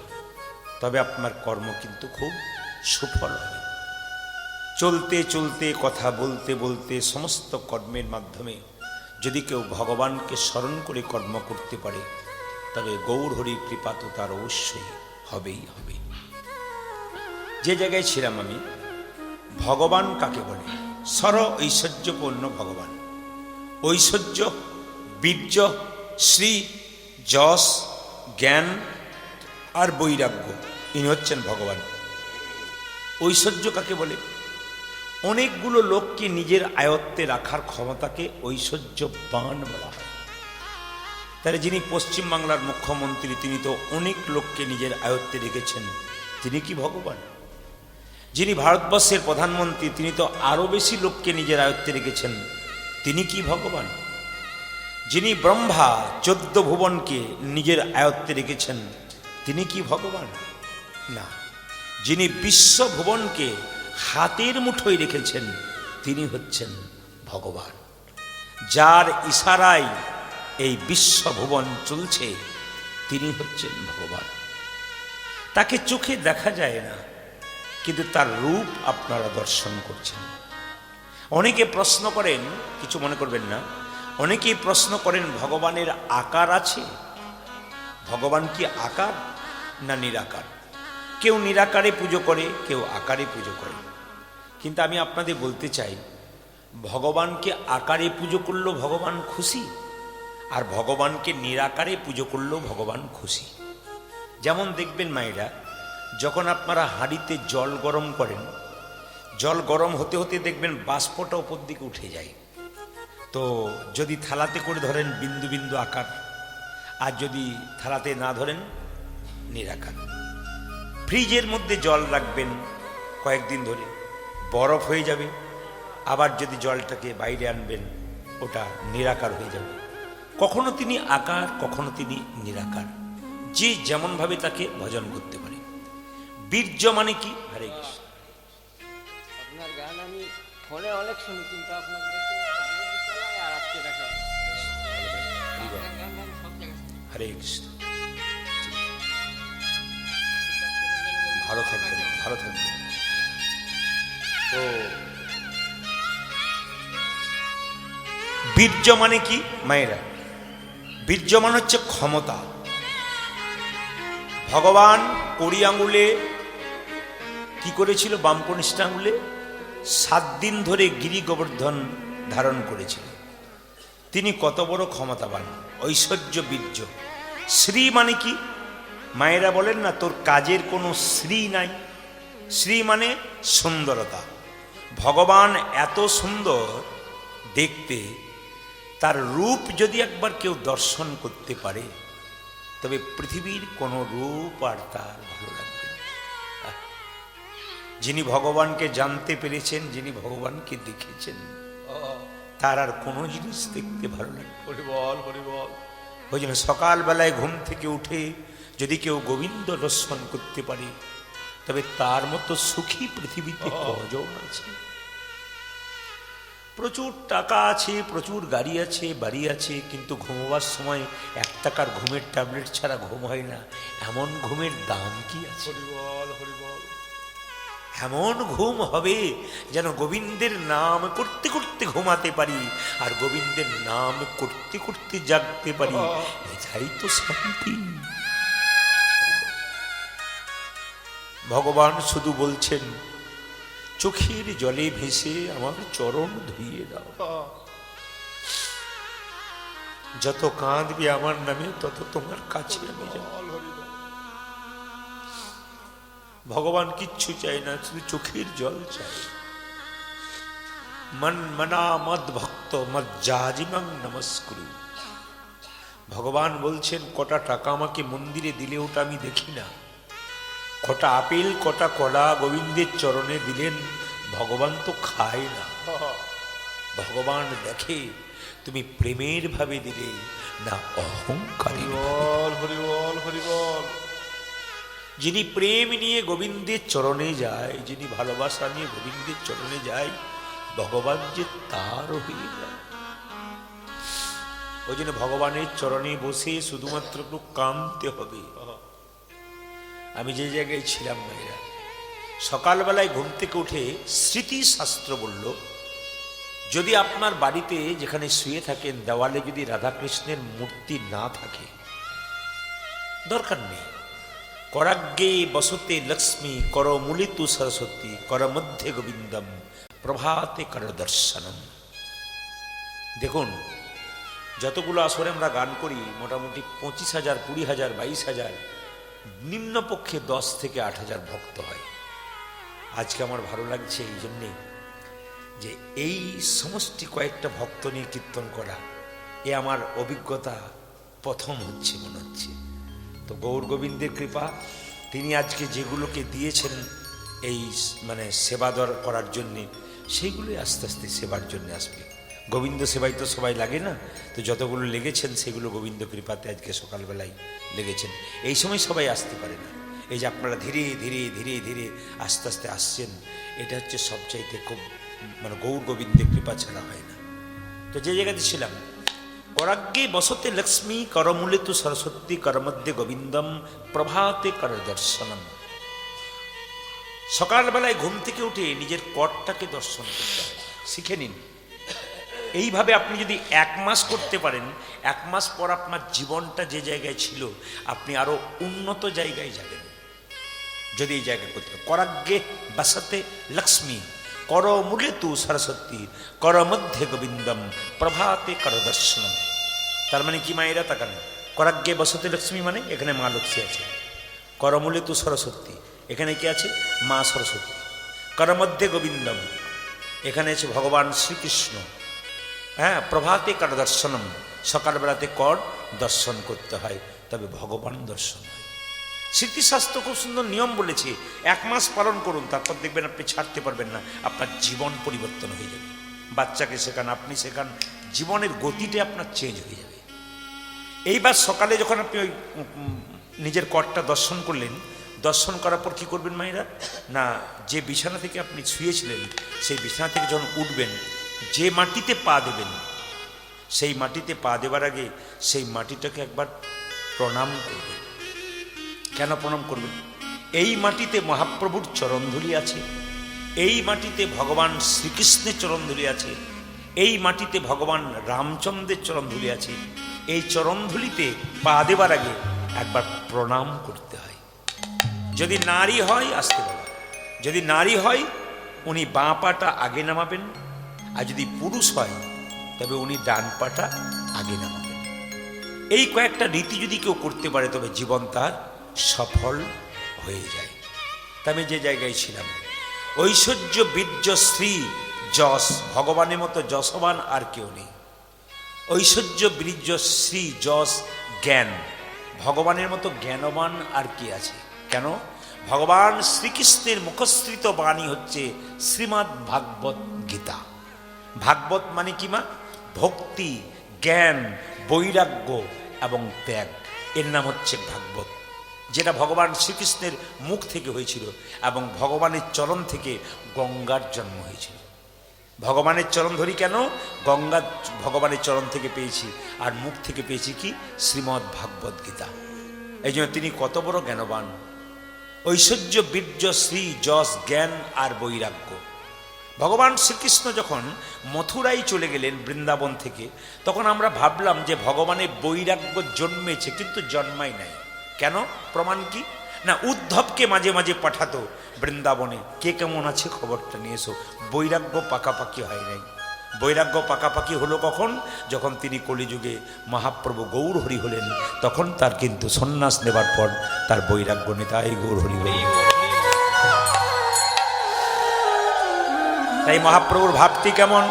তবে আপনার কর্ম কিন্তু খুব সুফল হবে। চলতে চলতে কথা বলতে বলতে সমস্ত কর্মের মাধ্যমে যদি কেউ ভগবানকে স্মরণ করে কর্ম করতে পারে তবে গৌর হরির কৃপা তো তার অবশ্যই হবেই হবে। যে জায়গায় ছিলাম আমি, ভগবান কাকে বলে? সর ঐশ্বর্যপূর্ণ ভগবান। ঐশ্বর্য, বীর্য, শ্রী, যশ, জ্ঞান আর বৈরাগ্য, ইনি হচ্ছেন ভগবান। ঐশ্বর্য কাকে বলে? অনেকগুলো লোককে নিজের আয়ত্তে রাখার ক্ষমতাকে ঐশ্বর্যবান বলা হয়। তাহলে যিনি পশ্চিমবাংলার মুখ্যমন্ত্রী তিনি তো অনেক লোককে নিজের আয়ত্তে রেখেছেন, তিনি কি ভগবান? যিনি ভারতবর্ষের প্রধানমন্ত্রী তিনি তো আরো বেশি লোককে নিজের আয়ত্তে রেখেছেন, তিনি কি ভগবান? যিনি ব্রহ্মা 14 ভুবনকে নিজের আয়ত্তে রেখেছেন তিনি কি ভগবান? না। যিনি বিশ্ব ভুবনকে হাতের মুঠোয় রেখেছেন তিনি হচ্ছেন ভগবান। যার ইশারায় এই বিশ্ব ভুবন চলছে তিনি হচ্ছেন ভগবান। তাকে চোখে দেখা যায় না, কিন্তু তার রূপ আপনারা দর্শন করছেন। অনেকে প্রশ্ন করেন, কিছু মনে করবেন না, অনেকেই প্রশ্ন করেন ভগবানের আকার আছে? ভগবান কি আকার না নিরাকার? কেউ নিরাকারে পুজো করে, কেউ আকারে পুজো করে। কিন্তু আমি আপনাদের বলতে চাই ভগবানকে আকারে পুজো করলেও ভগবান খুশি, আর ভগবানকে নিরাকারে পুজো করলেও ভগবান খুশি। যেমন দেখবেন মায়েরা, যখন আপনারা হাঁড়িতে জল গরম করেন, জল গরম হতে হতে দেখবেন বাষ্পটা ওপর দিকে উঠে যায়। তো যদি থালাতে করে ধরেন বিন্দু বিন্দু আকার, আর যদি থালাতে না ধরেন নিরাকার। ফ্রিজের মধ্যে জল রাখবেন কয়েকদিন ধরে, বরফ হয়ে যাবে। আবার যদি জলটাকে বাইরে আনবেন ওটা নিরাকার হয়ে যাবে। কখনো তিনি আকার, কখনো তিনি নিরাকার, যে যেমনভাবে তাকে ভজন করতে পারে। বীর্য মানে কি? হরে কৃষ্ণ। আপনার গান আমি ফোনে অনেক শুনি, কিন্তু আপনাকে দেখতে আর আজকে দেখা হরে কৃষ্ণ। ভালো থাকবেন, ভালো থাকবেন। তো বীর্য মানে কি মায়েরা? বীর্য মানে হচ্ছে ক্ষমতা। ভগবান কড়ি আঙুলে কি করেছিল? বাম কনিষ্ঠ আঙুলে 7 দিন ধরে গিরি গোবর্ধন ধারণ করেছিল। তিনি কত বড় ক্ষমতাবান, ঐশ্বর্য বীর্য। শ্রী মানে কি? মায়েরা বলেন না, তোর কাজের কোনো শ্রী নাই। শ্রী মানে সুন্দরতা। ভগবান এত সুন্দর দেখতে, তার রূপ যদি একবার কেউ দর্শন করতে পারে, তবে পৃথিবীর কোনো রূপ আর তার ভালো লাগবে না। যিনি ভগবানকে জানতে পেরেছেন, যিনি ভগবানকে দেখেছেন, তার আর কোনো জিনিস দেখতে ভালো লাগবে। হরিবল হরিবল। ওই জন্য সকালবেলায় ঘুম থেকে উঠে যদি কেউ গোবিন্দ দর্শন করতে পারে, তবে তার মতো সুখী পৃথিবীতে কজন আছে? প্রচুর টাকা আছে, প্রচুর গাড়ি আছে, বাড়ি আছে, কিন্তু ঘুমোবার সময় 1 টাকার ঘুমের ট্যাবলেট ছাড়া ঘুম হয় না। এমন ঘুমের দাম কি আছে? হরিবল হরিবল। এমন ঘুম হবে যেন গোবিন্দের নাম করতে করতে ঘুমাতে পারি, আর গোবিন্দের নাম করতে করতে জাগতে পারি। এটাই তো শান্তি। ভগবান শুধু বলছেন, চোখের জলে ভেসে আমার চরণ ধুইয়ে দাও। যত কাঁদবে আমার নামে, তত তোমার কাছে আমি যাব। ভগবান কিচ্ছু চাই না, শুধু চোখের জল চাই। মন মনা মদ ভক্ত মদ জাজিমাং নমস্কুরু। ভগবান বলছেন, কটা টাকা আমাকে মন্দিরে দিলে ওটা আমি দেখি না। কটা আপেল কটা কলা গোবিন্দের চরণে দিলেন, ভগবান তো খায় না। ভগবান দেখে তুমি প্রেমের ভাবে দিলে না অহংকারী। হরিবল হরিবল হরিবল। যিনি প্রেম নিয়ে গোবিন্দের চরণে যায়, যিনি ভালোবাসা নিয়ে গোবিন্দের চরণে যায়, ভগবান যে তারও হয়ে যায়। ওই জন্য ভগবানের চরণে বসে শুধুমাত্র একটু কাঁদতে হবে। আমি যে জায়গায় ছিলাম মেয়েরা, সকালবেলায় ঘুম থেকে উঠে স্মৃতি শাস্ত্র বলল, যদি আপনার বাড়িতে যেখানে শুয়ে থাকেন দেওয়ালে যদি রাধাকৃষ্ণের মূর্তি না থাকে, দরকার নেই। করাগ্গে বসতে লক্ষ্মী কর মূলিতু সরস্বতী কর মধ্যে গোবিন্দম প্রভাতে কর দর্শনম। দেখুন, যতগুলো আসরে আমরা গান করি, মোটামুটি 25,000, 20,000, 22,000, নিম্নপক্ষে 10 থেকে 8,000 ভক্ত হয়। আজকে আমার ভালো লাগছে এই জন্যে যে এই সমষ্টি কয়েকটা ভক্ত নিয়ে কীর্তন করা, এ আমার অভিজ্ঞতা প্রথম হচ্ছে মনে হচ্ছে। তো গৌর গোবিন্দের কৃপা, তিনি আজকে যেগুলোকে দিয়েছেন এই মানে সেবা করার জন্যে, সেইগুলোই আস্তে আস্তে সেবার জন্য আসবে। গোবিন্দ সেবাই তো সবাই লাগে না, তো যতগুলো লেগেছেন সেগুলো গোবিন্দ কৃপাতে আজকে সকালবেলায় লেগেছেন। এই সময় সবাই আসতে পারে না। এই যে আপনারা ধীরে ধীরে ধীরে ধীরে আস্তে আস্তে আসছেন, এটা হচ্ছে সবচাইতে খুব মানে গৌর গোবিন্দের কৃপা ছাড়া হয় না। তো যে জায়গাতে ছিলাম, করাগ্গে বসতে লক্ষ্মী করমূলে তু সরস্বতী কর মধ্যে গোবিন্দম প্রভাতে কর দর্শনম। সকালবেলায় ঘুম থেকে উঠে নিজের করটাকে দর্শন করতে হয়, শিখে নিন। এইভাবে আপনি যদি 1 মাস করতে পারেন, 1 মাস পর আপনার জীবনটা যে জায়গায় ছিল আপনি আরো উন্নত জায়গায় যাবেন। যদি এই জায়গায় করতে পারেন, করাগ্গে বসতে লক্ষ্মী কর মূলে তু সরস্বতী কর মধ্যে গোবিন্দম প্রভাতে কর দর্শনম। তার মানে কি মায়েরা তাকান, করাগ্গে বসতে লক্ষ্মী মানে এখানে মা লক্ষ্মী আছে, করমূলে তু সরস্বতী এখানে কি আছে? মা সরস্বতী। কর মধ্যে গোবিন্দম এখানে আছে ভগবান শ্রীকৃষ্ণ। হ্যাঁ, প্রভাতে কর দর্শনম, সকালবেলাতে কর দর্শন করতে হয়, তবে ভগবান দর্শন হয়। স্মৃতিশাস্ত্র খুব সুন্দর নিয়ম বলেছে, 1 মাস পালন করুন, তারপর দেখবেন আপনি ছাড়তে পারবেন না, আপনার জীবন পরিবর্তন হয়ে যাবে। বাচ্চাকে শেখান, আপনি শেখান, জীবনের গতিটা আপনার চেঞ্জ হয়ে যাবে। এইবার সকালে যখন আপনি ওই নিজের করটা দর্শন করলেন, দর্শন করার পর কী করবেন মায়েরা? না, যে বিছানা থেকে আপনি শুয়েছিলেন সেই বিছানা থেকে যখন উঠবেন, যে মাটিতে পা দেবেন, সেই মাটিতে পা দেবার আগে সেই মাটিটাকে একবার প্রণাম করবেন। কেন প্রণাম করবেন? এই মাটিতে মহাপ্রভুর চরণধুলি আছে, এই মাটিতে ভগবান শ্রীকৃষ্ণের চরণধুলি আছে, এই মাটিতে ভগবান রামচন্দ্রের চরণধুলি আছে। এই চরণধুলিতে পা দেবার আগে একবার প্রণাম করতে হয়। যদি নারী হয় আসতে বাবা, যদি নারী হয় উনি বাঁ পাটা আগে নামাবেন, আর যদি পুরুষ হয় তবে উনি ডান পাটা আগে নামাবেন। এই কয়েকটা রীতি যদি কেউ করতে পারে তবে জীবন তার সফল হয়ে যায়। তা আমি যে জায়গায় ছিলাম, ঐশ্বর্য বীর্য শ্রী যশ, ভগবানের মতো যশবান আর কেউ নেই। ঐশ্বর্য বীর্য শ্রী যশ জ্ঞান, ভগবানের মতো জ্ঞানবান আর কি আছে? কেন? ভগবান শ্রীকৃষ্ণের মুখশ্রিত বাণী হচ্ছে শ্রীমদ্ ভাগবত গীতা। ভাগবত মানে কি মা? ভক্তি, জ্ঞান, বৈরাগ্য এবং ত্যাগ, এর নাম হচ্ছে ভাগবত। যেটা ভগবান শ্রীকৃষ্ণের মুখ থেকে হয়েছিল এবং ভগবানের চরণ থেকে গঙ্গার জন্ম হয়েছিল। ভগবানের চরণ ধরি কেন? গঙ্গা ভগবানের চরণ থেকে পেয়েছি, আর মুখ থেকে পেয়েছি কি? শ্রীমদ্ ভাগবত গীতা। এই জন্য তিনি কত বড় জ্ঞানবান। ঐশ্বর্য বীর্য শ্রী যশ জ্ঞান আর বৈরাগ্য। ভগবান শ্রীকৃষ্ণ যখন মথুরায় চলে গেলেন বৃন্দাবন থেকে, তখন আমরা ভাবলাম যে ভগবানের বৈরাগ্য জন্মেছে, কিন্তু জন্মাই নাই। কেন? প্রমাণ কি? না, উদ্ধবকে মাঝে মাঝে পাঠাতো বৃন্দাবনে, কে কেমন আছে খবরটা নিয়ে এসো। বৈরাগ্য পাকাপাকি হয় নাই। বৈরাগ্য পাকাপাকি হলো কখন? যখন তিনি কলিযুগে মহাপ্রভু গৌর হরি হলেন, তখন তার কিন্তু সন্ন্যাস নেবার পর তার বৈরাগ্য নেতাই গৌর হরি হরি। তাই মহাপ্রভুর ভাবটি কেমন?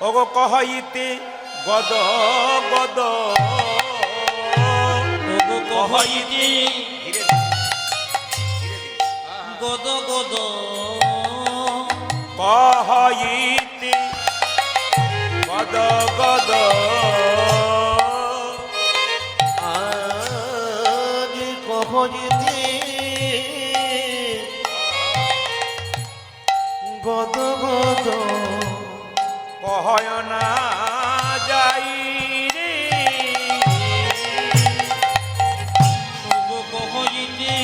ওগো কহইতে গদ গদ, ওগো কহইতে গদ গদ, কহইতে গদ গদ, আজ কহইতে গদ গদ, কহয় না যাই রে। ওগো কহইতে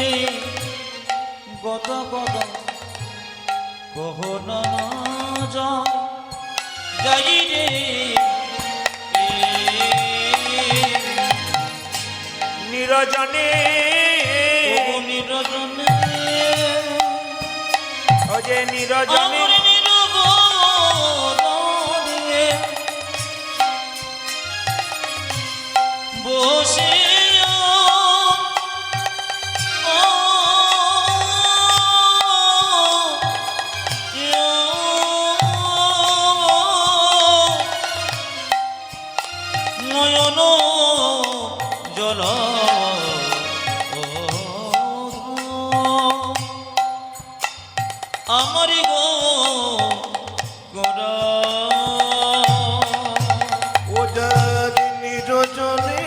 গদ গদ, কহ না যাই রে। নিরজনে ওগো নিরজনে, ও যে নিরজনে, আমার নিরবনে বসে নয়ন জল আমারি গো গোরা। ও যার নিরজনে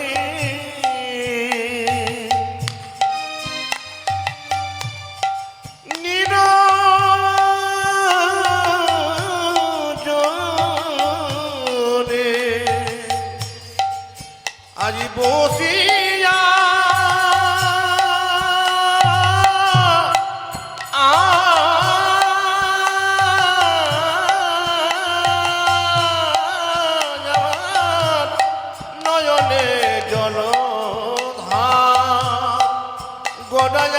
নিরজনে আজ বসিয়া নয়নে জল গোড়ায়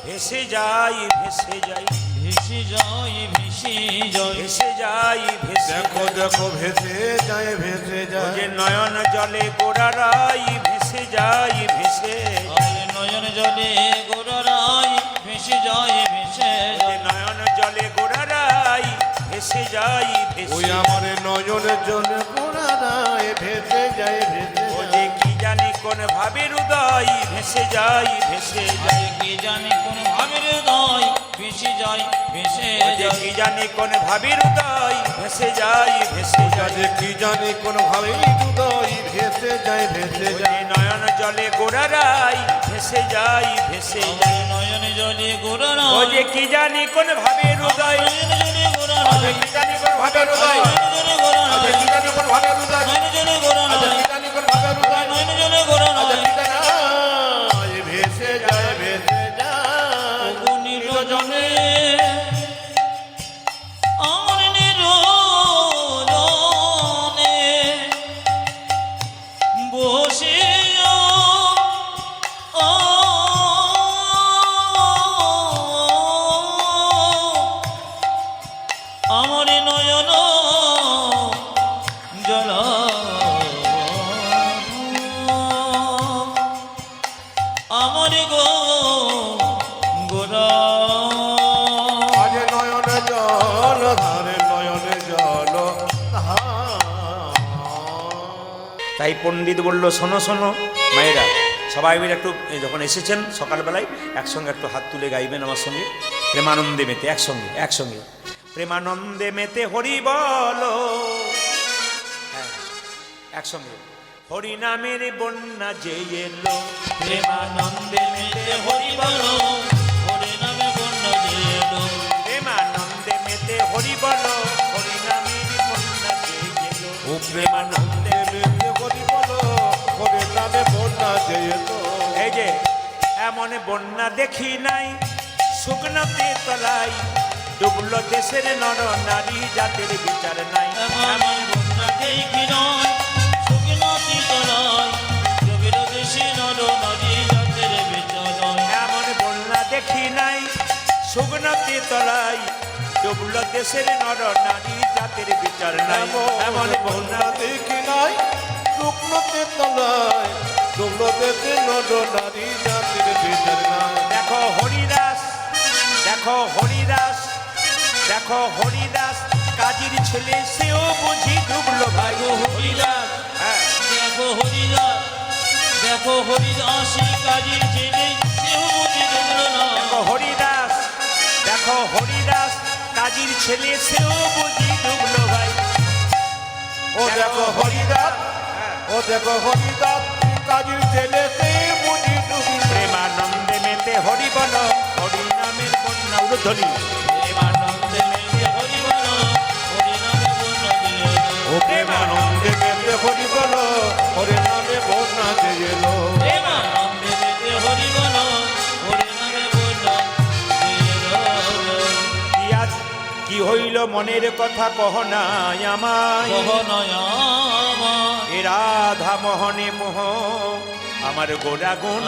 ভেসে যাই ভেসে যাই, ভেসে যাই ভেসে যাই, ভেসে যাই ভেসে দেখো দেখো ভেসে যায় ভেসে ও যায় যে নয়ন জলে গোড়ারাই ভেসে যাই ভেসে, আয় নয়ন জলে গোরারাই ভেসে যাই ভেসে ও যে যাই। নয়ন জলে গোড়ারাই ভেসে যাই ওই ভেসে, আমার নয়নের জন্য গোড়ায় ভেসে যায় ভেসে ও যায় যে কি জানি কোন ভাবের উদয় ভেসে যাই ভেসে যাই, আয় কি জানি কোন ভাবের হৃদয় ভেসে যাই ভেসে ও যে যাই। কি জানি কোন ভাবের উদয় ভেসে যাই ভেসে যাই, যে কি জানি কোন ভাবেই হৃদয় ভেসে যায় ভেসে ও যে যায় নয়ন জলে গোড়ারাই ভেসে যাই ভেসে যাই, নয়ন জলে ও গোরারাই, যে কি জানি কোন ভাবের উদয় নয়ন জলে গোরারাই আচ্ছা কিটানিকর ভাবের উদয় আচ্ছা কিটানিকর ভাবের উদয় আচ্ছা কিটানিকর ভাবের উদয় আচ্ছা কিটানায় ভেসে যায় নিরজনে আমার নিরজনে বসে আমার নয়ন জল আমার গো গোরা আজ নয়নে জল ধারে নয়নে জল তাই পণ্ডিত বলল, শোনো শোনো মায়েরা, সবাই মিলে একটু যখন এসেছেন সকালবেলায় একসঙ্গে একটু হাত তুলে গাইবেন আমার সঙ্গে, প্রেমানন্দে মেতে একসঙ্গে একসঙ্গে। প্রেমানন্দে মেতে হরি বলো, হ্যাঁ একসঙ্গে। হরি নামের বন্যা যে এলো, প্রেমানন্দে মেতে হরি বলো, হরি নামে বন্যা যে এলো। প্রেমানন্দে মেতে হরি বলো, হরি নামের বন্যা যে এলো। ও প্রেমানন্দে মেতে হরি বলো, হরি নামে বন্যা যে এলো। এই যে এমন বন্যা দেখি নাই, শুকনোতে তলায় ডুবলো দেশের নর নারী, জাতির বিচার নাই। এমন বন্যা দেখি নয়, শুকনো তলায় যোগের দেশে নর নারী জাতের বিচার নয়। এমন বন্যা দেখি নাই, শুকনোতে তলায় ডুবলো দেশের নর নারী, জাতির বিচার নাই। এমন বন্যা দেখি নাই, শুকনোতে তলায় ডুবলোতে নর নারী জাতির বিচার নাই। দেখো হরিদাস, দেখো হরিদাস, দেখো হরিদাস, কাজীর ছেলে সেও বুঝি ডুবলো ভাই। দেখো হরিদাস, হ্যাঁ দেখো হরিদাস, দেখো হরিদাস কাজীর ছেলে সেও বুঝি ডুবলো না। দেখো হরিদাস, দেখো হরিদাস, কাজীর ছেলে সেও বুঝি ডুবলো ভাই। ও দেখো হরিদাস, ও দেখো হরিদাস, কাজীর ছেলে সে বুঝি ডুবলো। প্রেমানন্দে মেতে হরি বলো, হরি নামের বন্যা উর্ধ্বনি। প্রেমানন্দে মেতে হরি বলো, হরি নামে বন্যা যে এলো। ও প্রেমানন্দে মেতে হরি বলো, হরি নামে বন্যা যে এলো। প্রেমানন্দে মেতে হরি বলো, হরি নামে বন্যা যে এলো। কি আজ কি হইল মনের কথা কহ নাই আমায়, গহনয় আমার এ রাধা মোহনে মোহ আমার গোড়া গুণ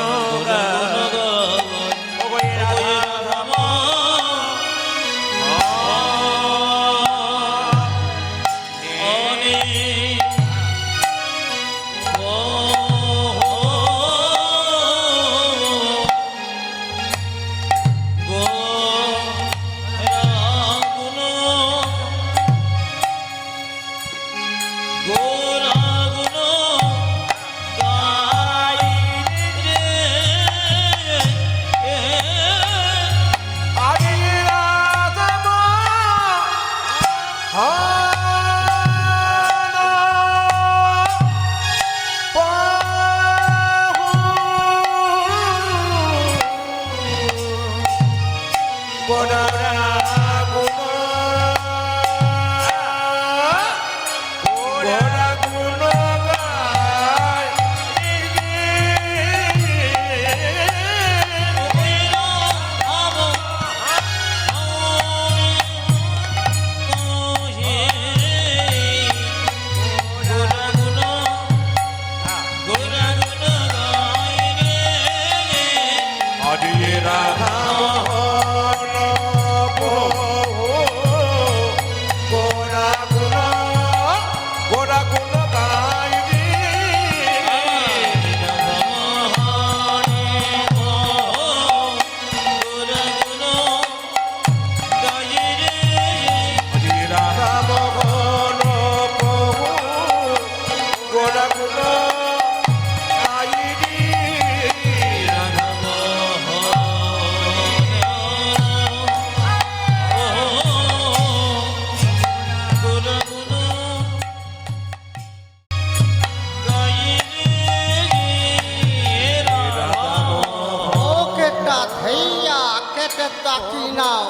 কেটা ধৈয়া কেটে তাকি নাও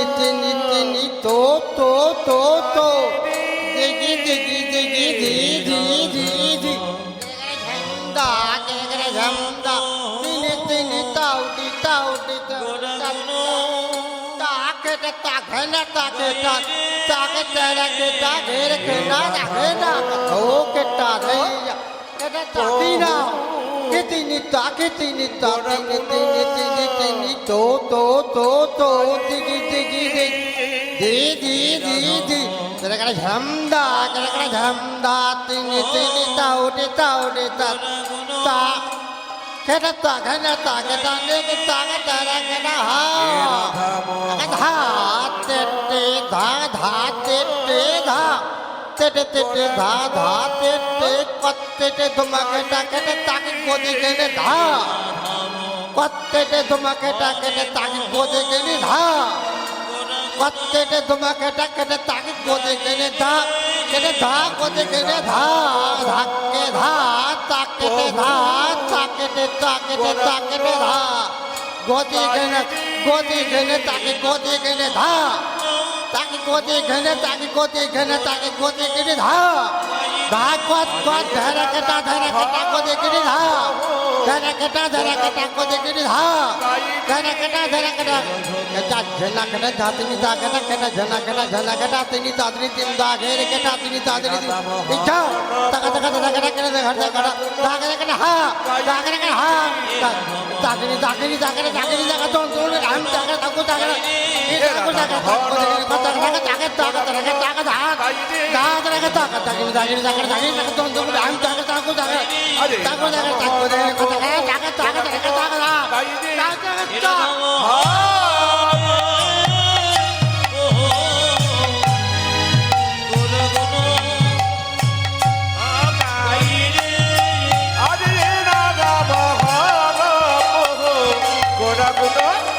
তিনি তো দিগি দিগি দিগি দি দি দি দি ঝামদা গেগরে ঝামদা তিনি তাউটি তাউটি তাকে তাকে না তাকে তাকে তাকে ঘের के ना तो के ताके এটা তাকি না তিনি তাকে তিনি তো দিগি দিগি দি দি দি দি গেগরে ঝামদা তিনি তাউটি তাউটি তা কেটা তাকে না তাকে তাকে তাকে তাকে না হা धा ते धा धा ते धा ते धा धा ते कत्ते धुमाके टाके ताके गोदी के धा कत्ते धुमाके टाके ताके गोदी के धा कत्ते धुमाके टाके ताके गोदी के धा गोदी के धा धाके धा ताके धा ताके धा गोदी घेने ताकि गोदी घेने धा ताकि गोदी घेने ताकि गोदी घेने ताकि गोदी घेने धा धा कोत धरा कटा गोदी घेने धा धरा कटा गोदी घेने धा धरा कटा कटा झना कटा धातनी धा कटा झना कटा तिनी तादनी तिन धा घेर कटा तिनी तादनी इच्छा तक घर हा ताकनी तो हम ताको গোরা